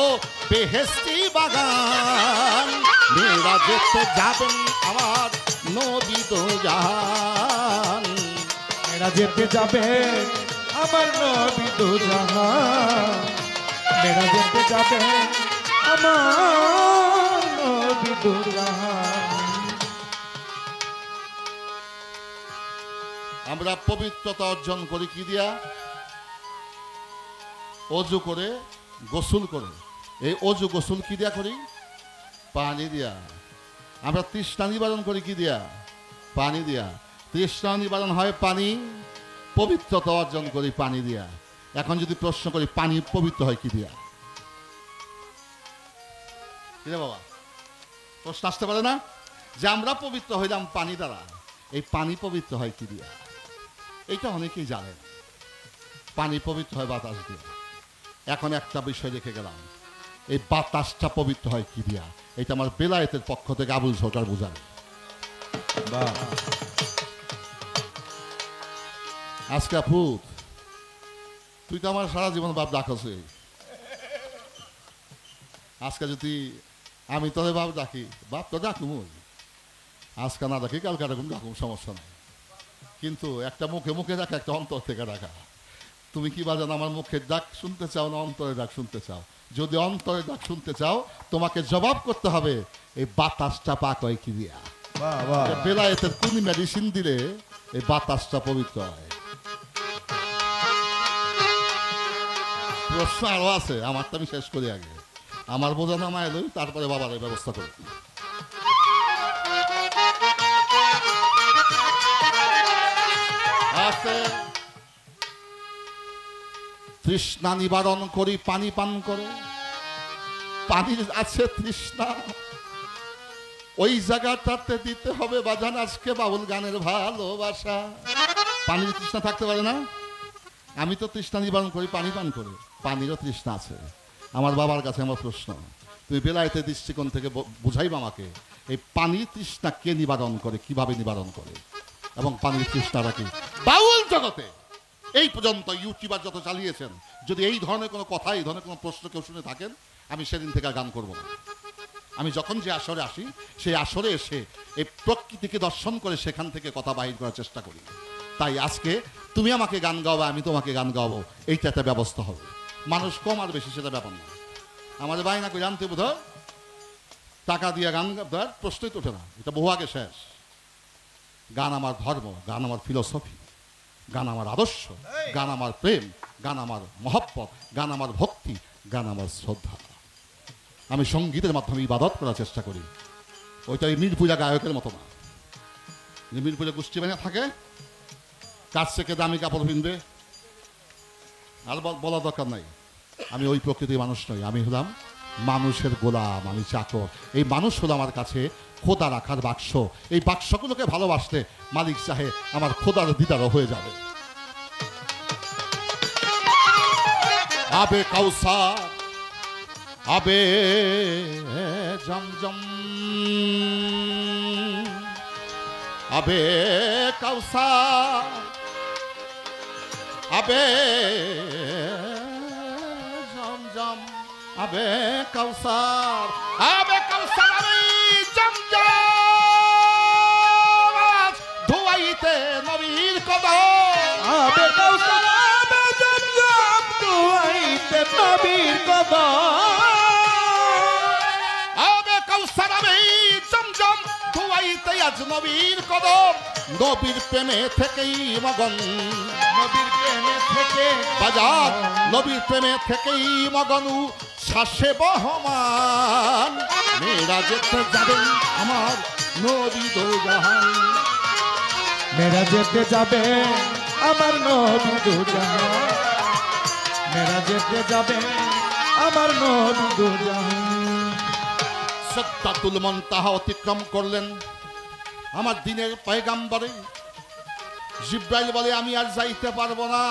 বেহেস্তি বাগান। মেয়েরা যেতে যাবেন আমার নবী দো জাহান। মেরা যেতে যাবে আমার নবী দো জাহান। মেরা যেতে যাবে আমার নবী দো জাহান। আমরা পবিত্রতা অর্জন করি কি দিয়া? অজু করে, গোসল করে। এই অজু গোসল কি দিয়া করি? পানি দিয়া। আমরা তৃষ্ণা নিবারণ করি কি দিয়া? পানি দিয়া। তৃষ্ণা নিবারণ হয় পানি, পবিত্রতা অর্জন করি পানি দিয়া। এখন যদি প্রশ্ন করি পানি পবিত্র হয় কি দিয়া? কি রে বাবা, প্রশ্ন আসতে পারে না যে আমরা পবিত্র হইলাম পানি দ্বারা, এই পানি পবিত্র হয় কি দিয়া? এইটা অনেকেই জানেন, পানি পবিত্র হয় বাতাস দিয়ে। এখন একটা বিষয় রেখে গেলাম, এই বাতাসটা পবিত্র হয় কি দিয়া? এটা আমার বেলায়েতের পক্ষ থেকে আবুল সরকার বুঝায়। আজকে ফুট, তুই তো আমার সারা জীবন বাপ ডাকছে, আজকে যদি আমি তোদের বাপ ডাকি, বাপ তো ডাকুম, আজকে না ডাকি কালকে ডাকুম, ডাকুম, সমস্যা নাই। কিন্তু একটা মুখে মুখে ডাকা, একটা অন্তর থেকে ডাকা। তুমি কি বাজান আমার মুখের ডাক শুনতে চাও না অন্তরের ডাক শুনতে চাও? যদি অন্তরের ডাক শুনতে চাও তোমাকে জবাব করতে হবে এই বাতাসটা পাক হয় কি দিয়া? বেলায়েতের কোন মেডিসিন দিলে এই বাতাসটা পবিত্র হয়? প্রশ্ন আরো আছে, আমারটা আমি শেষ করি আগে। আমার বোঝা নামায় লই, তারপরে বাবার ব্যবস্থা করি। আছে তৃষ্ণা নিবারণ করি পানি পান করে। পানির আছে তৃষ্ণা, ওই জায়গাটাতে দিতে হবে বাজান আজকে বাউল গানের ভালোবাসা। পানির তৃষ্ণা থাকতে পারে না? আমি তো তৃষ্ণা নিবারণ করি পানি পান করে, পানিরও তৃষ্ণা আছে। আমার বাবার কাছে আমার প্রশ্ন, তুমি বেলায়েতের দৃষ্টিকোণ থেকে বুঝাইবা আমাকে, এই পানির তৃষ্ণা কে নিবারণ করে, কিভাবে নিবারণ করে, এবং পানির তৃষ্ণাটা কি? বাউল জগতে এই পর্যন্ত ইউটিউবার যত চালিয়েছেন, যদি এই ধরনের কোনো কথা, এই ধরনের কোনো প্রশ্ন কেউ শুনে থাকেন, আমি সেদিন থেকে গান করব না। আমি যখন যে আসরে আসি, সেই আসরে এসে এই প্রকৃতিকে দর্শন করে সেখান থেকে কথা বাহির করার চেষ্টা করি। তাই আজকে তুমি আমাকে গান গাওয়াবে, আমি তোমাকে গান গাওয়াবো, এইটা একটা ব্যবস্থা হবে। মানুষ কম আর বেশি সেটা ব্যাপার না। আমাদের বায়না করে জানতে বোধ টাকা দিয়ে গান গাওয়ার প্রশ্নই তো ওঠে না, এটা বহু আগে শেষ। গান আমার ধর্ম, গান আমার ফিলোসফি, গান আমার আদর্শ, গান আমার প্রেম, গান আমার মহব্বত, গান আমার ভক্তি, গান আমার শ্রদ্ধা। আমি সঙ্গীতের মাধ্যমে ইবাদত করার চেষ্টা করি। ওইটা এই মিরপুজা গায়কের মতো না, যে মিরপুজা গোষ্ঠী বানিয়ে থাকে, কাছ থেকে দামি কাপড় কিনবে, আর বলা দরকার নাই, আমি ওই প্রকৃতির মানুষ নই, আমি হলাম মানুষের গোলাম, আমি চাকর। এই মানুষ হলো আমার কাছে খোদা রাখার বাক্স। এই বাক্সগুলোকে ভালোবাসলে মালিক চাহে আমার খোদার দিদারও হয়ে যাবে। আবে কাউসার, আবে জমজম, আবে কাউসার, আবে জমজম, আবে কাউসার, আবে কাউসার, আবে জমজম, ধুয়াইতে নবীর কদম, আবে কাউসার আবে জমজম দুয়াইতে নবীর কদম, আবে কাউসার, আবে জমজম, ধুয়াইতে আজ নবীর কদম। নবীর প্রেমে থেকেই মগন, নবীর প্রেমে থেকে বাজার, নবীর প্রেমে থেকেই মগন, শ্বাসে বহমান। মেয়েরা যেতে যাবেন আমার নবী দোজাহান, মেরা যেতে যাবে আমার নবী দুজাহান, মেরা যেতে যাবে আমার নবী দুজাহান। সিদরাতুল মুনতাহা অতিক্রম করলেন আমার দিনের পয়গাম্বরে। জিব্রাইল বলে আমি আর যাইতে পারবো না।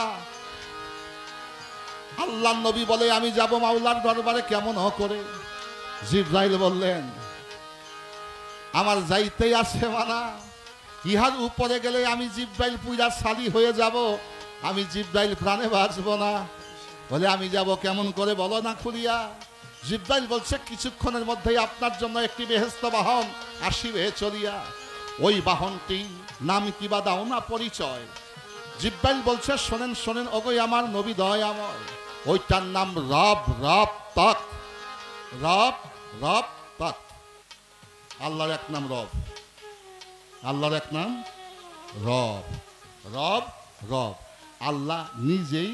আল্লাহর নবী বলে আমি যাব মাওলার দরবারে। কেমন করে? জিব্রাইল বললেন আমার যাইতেই আছে মানা, ইহার উপরে গেলে আমি জিব্রাইল পুরা সালি হয়ে যাব, আমি জিব্রাইল প্রাণে বাঁচব না। বলে আমি যাব কেমন করে বলো না খুলিয়া। জিব্রাইল বলছে কিছুক্ষণের মধ্যেই আপনার জন্য একটি বেহেশত বাহন আসিবে চলিয়া। ওই বাহনটি নাম কি বা দাও না পরিচয়। জিব্রাইল বলছে শোনেন শোনেন ওগোই আমার নবী দয়াময়, ওইটার নাম রব রব তক, রব রব তক। আল্লাহর এক নাম রব, আল্লাহর এক নাম রব, রব রব। আল্লাহ নিজেই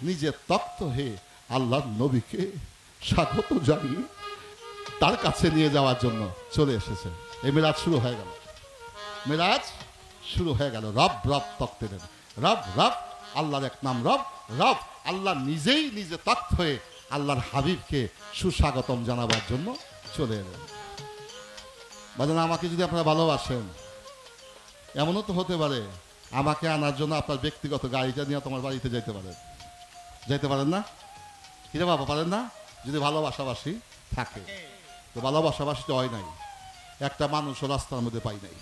নিজে তক্ত হয়ে আল্লাহর নবীকে স্বাগত জানিয়ে তার কাছে নিয়ে যাওয়ার জন্য চলে এসেছে। এই মেরাজ শুরু হয়ে গেল, মেরাজ শুরু হয়ে গেল। রব রব তক্তে দেন, রব রব, আল্লাহর এক নাম রব রব। আল্লাহ নিজেই নিজে তক্ত হয়ে আল্লাহর হাবিবকে সুস্বাগতম জানাবার জন্য চলে এলেন। বাজান আমাকে যদি আপনারা ভালোবাসেন, এমনও তো হতে পারে আমাকে আনার জন্য আপনার ব্যক্তিগত গাড়িটা নিয়ে তোমার বাড়িতে যাইতে পারেন, যাইতে পারেন না? কিরে বাবা পারেন না? যদি ভালোবাসাবাসী থাকে তো। ভালোবাসাবাসী তো হয় নাই, একটা মানুষও রাস্তার মধ্যে পাই নাই,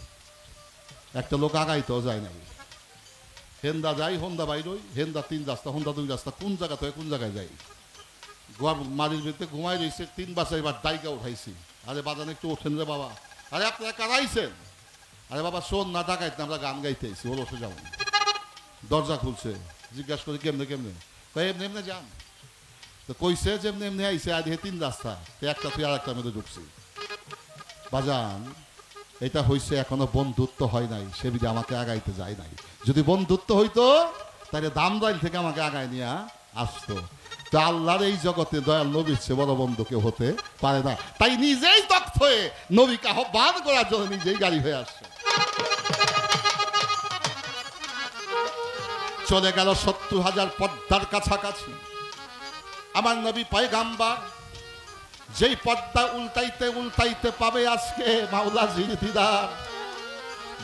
একটা লোক আগাইতেও যায় নাই। হেন্দা যাই, হন্দা বাইরই, হেন্দা 3 রাস্তা, হন্দা 2 রাস্তা, কোন জায়গা থেকে কোন জায়গায় যাই। মারির ভিতরে ঘুমাই রয়েছে 3 বাসে, এবার ডাইকা উঠাইছি। আরে বাজান একটু ওঠেন রে বাবা। আরে আপনারা কারাইছেন? আরে বাবা শোন না, ডাকাইতে আমরা গান গাইতে আইছি, ওর ওঠে যাও। দরজা খুলছে, জিজ্ঞাসা করি কেমনে কেমনে, এমনি এমনি যান। তো কইছে যে এমনি এমনি আইসে, আর 3 রাস্তা, একটা তুই আর একটার মধ্যে ঢুকছি। বাজান এটা হইছে এখনো বন্ধুত্ব হয় নাই, সে বিধে আমাকে আগাইতে যায় নাই। যদি বন্ধুত্ব হইতো তাহলে দামদাইল থেকে আমাকে আগায় নিয়ে আসতো। তো আল্লাহর এই জগতে দয়াল নবীর চেয়ে বড় বন্ধু কেউ হতে পারে না। তাই নিজেই তথ্য হয়ে নবীকে আহ্বান করার জন্য নিজেই গাড়ি হয়ে আসছে। চলে গেল 70,000 পদ্মার কাছাকাছি। আমার নবী পয়গাম্বার যেই পদ্মা উল্টাইতে উল্টাইতে পাবে আজকে মাওলা জির দিদার।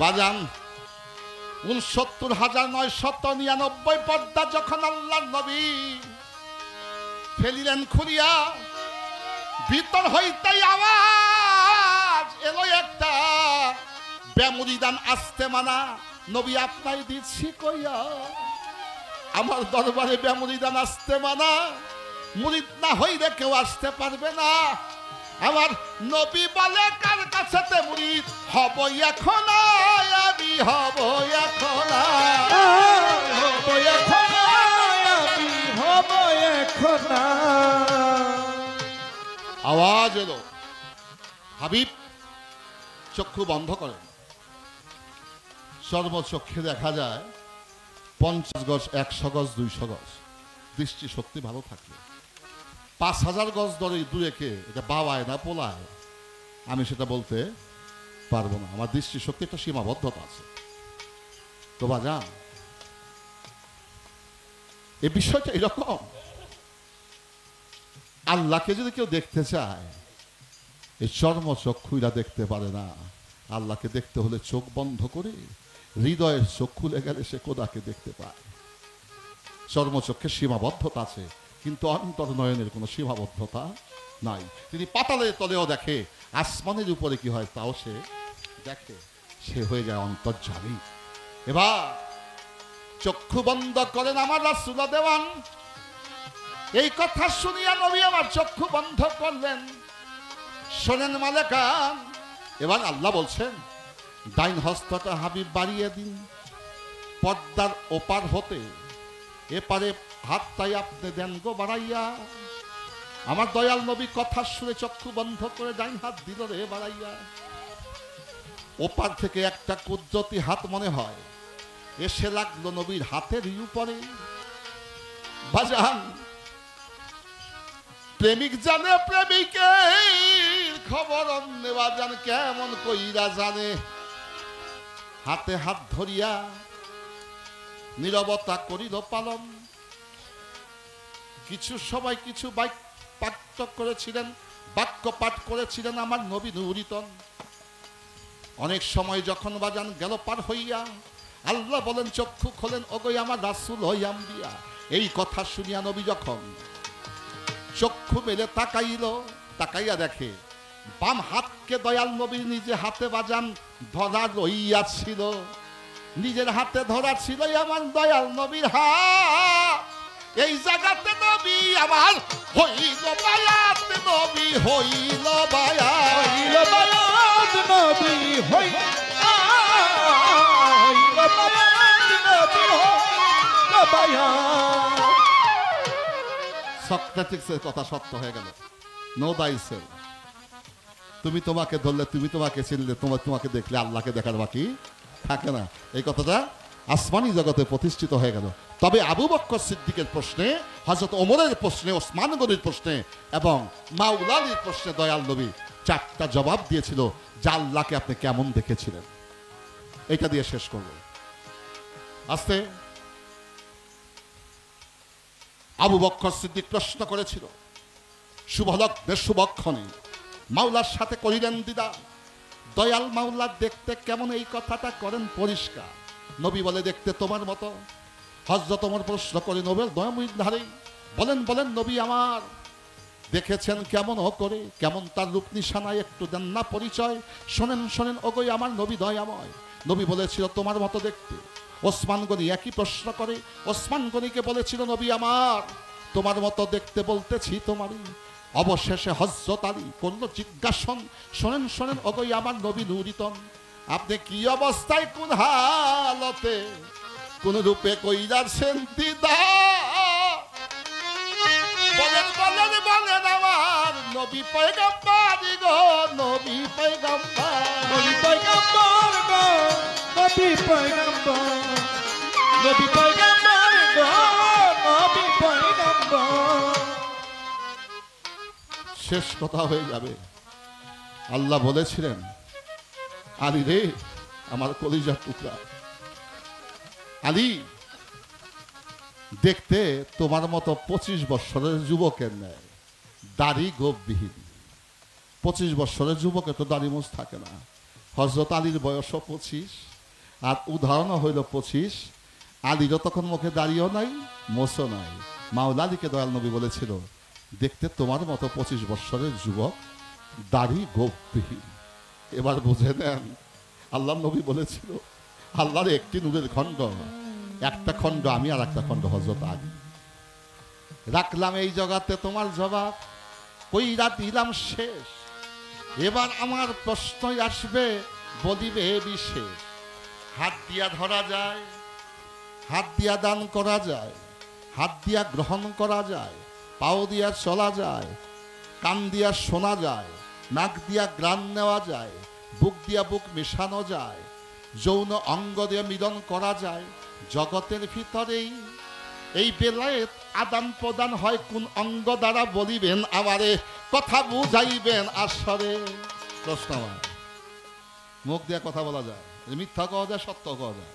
বাজান 69,999 পদ্মা যখন আল্লাহর নবী ফেলিলেন খুলিয়া, ভিতর হইতেই আওয়াজ এলো একটা, বেমুরিদান আসতে মানা, নবী আপনাই দিচ্ছি কইয়া। আমার দরবারে বেমুরিদান আসতে মানা, মুরিদ না হইলে কেউ আসতে পারবে না। আমার নবী বলে কার কাছেতে মুরিদ হব এখন, আমি হব এখন, হব এখন, আমি হব এখন। আওয়াজ এলো, হাবিব চক্ষু বন্ধ করেন। সর্বচক্ষে দেখা যায় 50 গজ, 100 গজ, 200 গজ। দৃষ্টি শক্তি ভালো থাকলে 5,000 গজ ধরে দূরেকে এটা বাবায় না পোলায় আমি সেটা বলতে পারবো না। আমার দৃষ্টি শক্তি একটা সীমাবদ্ধতা আছে। তো বাজান এই বিষয়টা এরকম। আল্লাহকে যদি কেউ দেখতে চায়, এই চর্মচক্ষুরা দেখতে পারে না। আল্লাহকে দেখতে হলে চোখ বন্ধ করে হৃদয়ের চোখ খুলে গেলে সে খোদাকে দেখতে পায়। চর্মচক্ষে সীমাবদ্ধতা আছে, কিন্তু অন্তর নয়নের কোনো সীমাবদ্ধতা নাই। তিনি পাতালের তলেও দেখে, আসমানের উপরে কি হয় তাও সে দেখে। সে হয়ে যায় অন্তর্যামী। এবার চক্ষু বন্ধ করেন আমার রাসূল দেওয়ান। এই কথা শুনিয়া নবী আমার চক্ষু বন্ধ করলেন। শোনেন মালেকান, এবার আল্লাহ বলছেন ডাইন হস্তটা হাবিব বাড়িয়ে দিন, পর্দার ওপার হতে এপারে হাতটাই আপনি দেন গো বাড়াইয়া। আমার দয়াল নবী কথা শুনে চক্ষু বন্ধ করে ডাইন হাত দিল রে বাড়াইয়া। ওপার থেকে একটা কুদরতি হাত মনে হয় এসে লাগলো নবীর হাতের উপরে। বাজান, প্রেমিক জানে প্রেমিকের খবর অন্যে বাজান কেমন কইরা জানে। হাতে হাত ধরিয়া নীরবতা করিল পালন। কিছু সবাই কিছু বাক্য করেছিলেন, বাক্য পাঠ করেছিলেন আমার নবী নূরিতন। অনেক সময় যখন বাজান গেল পার হইয়া, আল্লাহ বলেন চক্ষু খোলেন ওগো আমার রাসূল হইয়াম দিয়া। এই কথা শুনিয়া নবী যখন চক্ষু মেলে তাকাইয়া দেখে বাম হাতকে দয়াল নবী নিজে হাতে বাজান ধরা রইয়াছিল। নিজের হাতে ধরা ছিল আমার দয়াল নবীর হাত। এই জায়গাতে নবী আমার হইল বায়াত, নবী হইল বায়াত, নবী হইল সক্রেটিসের কথা সত্য হয়ে গেল। নো দাইসেল, তুমি তোমাকে ধরলে, তুমি তোমাকে চিনলে, তোমাকে দেখলে আল্লাহকে দেখার বাকি থাকে না। এই কথাটা আসমানি জগতে প্রতিষ্ঠিত হয়ে গেল। তবে আবু বকর সিদ্দিকের প্রশ্নে, হযরত ওমরের প্রশ্নে, ওসমান গনির প্রশ্নে এবং মাওলা আলীর প্রশ্নে দয়াল নবী 4টা জবাব দিয়েছিল যে আল্লাহকে আপনি কেমন দেখেছিলেন। এটা দিয়ে শেষ করব। আস্তে আবু বকর সিদ্দিক প্রশ্ন করেছিল শুভলগ্নে শুভক্ষণে মাওলার সাথে করিলেন দিদা, দয়াল মাওলা দেখতে কেমন, এই কথাটা করেন পরিষ্কার। নবী বলে দেখতে তোমার মতো। হযরত ওমর প্রশ্ন করে নবীর দয়াময়ীর ধারে বলেন নবী আমার দেখেছেন কেমন করে, কেমন তার রূপ নিশানায় একটু দেন না পরিচয়। শোনেন ওগোই আমার নবী দয়াময়। নবী বলেছিল তোমার মতো দেখতে। ওসমান গনি একই প্রশ্ন করে, ওসমান গনিকে বলেছিল নবী আমার তোমার মতো দেখতে বলতেছি তোমারই। অবশেষে হযরত আলী করল জিজ্ঞাসন, শোনেন ওগোই আমার নবী নূরিতন, আপনি কি অবস্থায় কোন হালতে কোন রূপে কইরাছেন দিদা। বলেন আমার নবী পয়গম্বর গো, নবী পয়গম্বর, নবী পয়গম্বর গো, নবী পয়গম্বর, নবী পয়গম্বর গো, নবী পয়গম্বর। শেষ কথা হয়ে যাবে। আল্লাহ বলেছিলেন আলী রে আমার কলিজার টুকরা, আলী দেখতে তোমার মতো 25 বছরের যুবকের ন্যায়, দাড়ি গোপবিহীন। 25 বছরের যুবকের তো দাড়ি মোছ থাকে না। হযরত আলীর বয়সও 25, আর উদাহরণও হইল 25। আলীরও তখন মুখে দাড়িও নাই, মোছও নাই। মাওলা আলীকে দয়াল নবী বলেছিল দেখতে তোমার মতো 25 বছরের যুবক, দাড়ি গোপবিহীন। এবার বুঝে নেন আল্লাহ নবী বলেছিল আল্লাহর একটি নূরের খণ্ড, একটা খণ্ড আমি আর একটা খণ্ড হযরত আলী। রাখলাম এই জগতে তোমার জবাব, কইরা দিলাম শেষ। এবার আমার প্রশ্নই আসবে বলিবে বিশেষ। হাত দিয়া ধরা যায়, হাত দিয়া দান করা যায়, হাত দিয়া গ্রহণ করা যায়, পাও দিয়া চলা যায়, কান দিয়া শোনা যায়, নাক দিয়া গ্রাণ নেওয়া যায়, বুক দিয়া বুক মেশানো যায়, যৌন অঙ্গ দিয়ে মিলন করা যায়। জগতের ভিতরেই এই বেলায় আদান প্রদান হয় কোন অঙ্গ দ্বারা বলিবেন আমারে, কথা বুঝাইবেন আসরে। প্রশ্ন আমার, মুখ দিয়ে কথা বলা যায়, মিথ্যা কওয়া যায়, সত্য কওয়া যায়,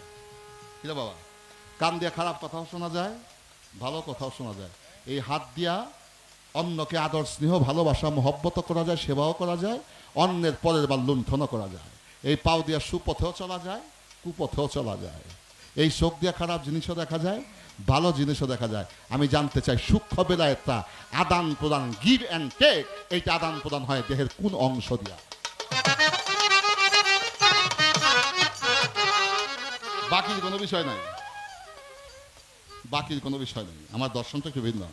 কিরে বাবা? কান দিয়ে খারাপ কথাও শোনা যায়, ভালো কথাও শোনা যায়। এই হাত দিয়া অন্যকে আদর স্নেহ ভালোবাসা মহব্বত করা যায়, সেবাও করা যায়, অন্যের পরের বার লুণ্ঠনও করা যায়। এই পাও দিয়া সুপথেও চলা যায়, কুপথেও চলা যায়। এই চোখ দিয়া খারাপ জিনিসও দেখা যায়, ভালো জিনিসও দেখা যায়। আমি জানতে চাই সূক্ষ্ম বেলায়েতটা আদান প্রদান, গিভ অ্যান্ড টেক, এইটা আদান প্রদান হয় দেহের কোন অংশ দিয়া? বাকির কোনো বিষয় নাই, বাকির কোনো বিষয় নেই। আমার দর্শনটা একটু ভিন্ন।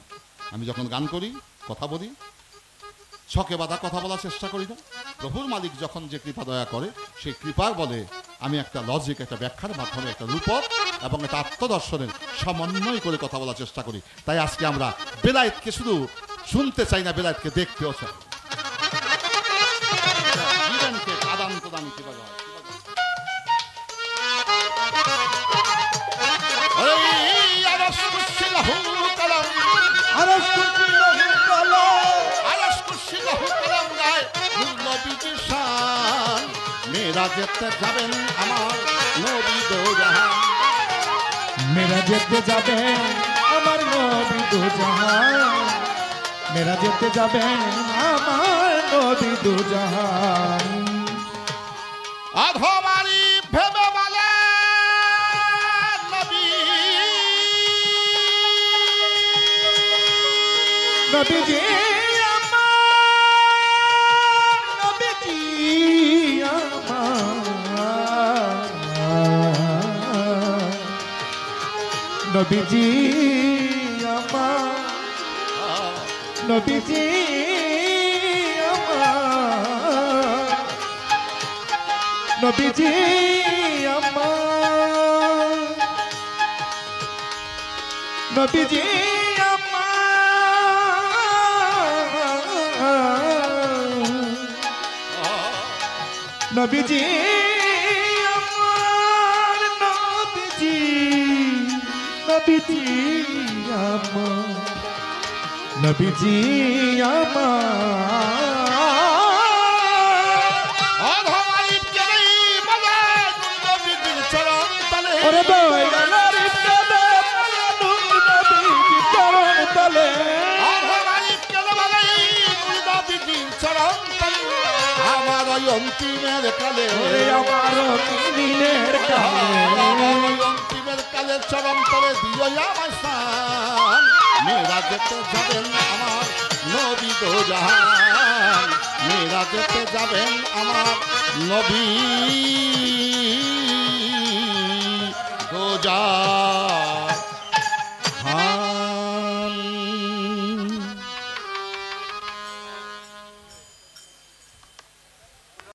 আমি যখন গান করি, কথা বলি, ছকে বাঁধা কথা বলার চেষ্টা করি না। প্রভুর মালিক যখন যে কৃপা দয়া করে, সেই কৃপার বলে আমি একটা লজিক, একটা ব্যাখ্যার মাধ্যমে, একটা রূপক এবং একটা আত্মদর্শনের সমন্বয় করে কথা বলার চেষ্টা করি। তাই আজকে আমরা বেলায়েতকে শুধু শুনতে চাই না, বেলায়েতকে দেখতেও চাই। জীবনকে আদান প্রদান কিভাবে হয়? মেরা যেতে যাবেন আমার নবী দো জাহান, মেরা যেতে যাবে আমার নবী দু জাহান, মেরা যেতে যাবে আমার নবী দু জাহান। আধমারি ভেবে বলে নবী, নবীজি আমার, নবীজি আমার, নবীজি আমার, নবীজি আমার, নবীজি আমার, নবীজি নবীজি আমার, নবীজি, নবীজি আমার, নবীজি আমার। আধমারি কেড়েই বলে নবীজির চরণ তলে, ওরে বৈরালারি কাদা নবীজির চরণ তলে, আধমারি কেড়ে বলে নবীজির চরণ তলে, আমার ওই অন্তিমের কালে, ওরে আমার দিনের কালে, আমার ওই অন্তিমের কালে চরণ তলে দিও আমার স্থান। মেরা যেতে যাবেন আমার নবী দো জাহান, মেরা যেতে যাবেন আমার নবী দো জাহান।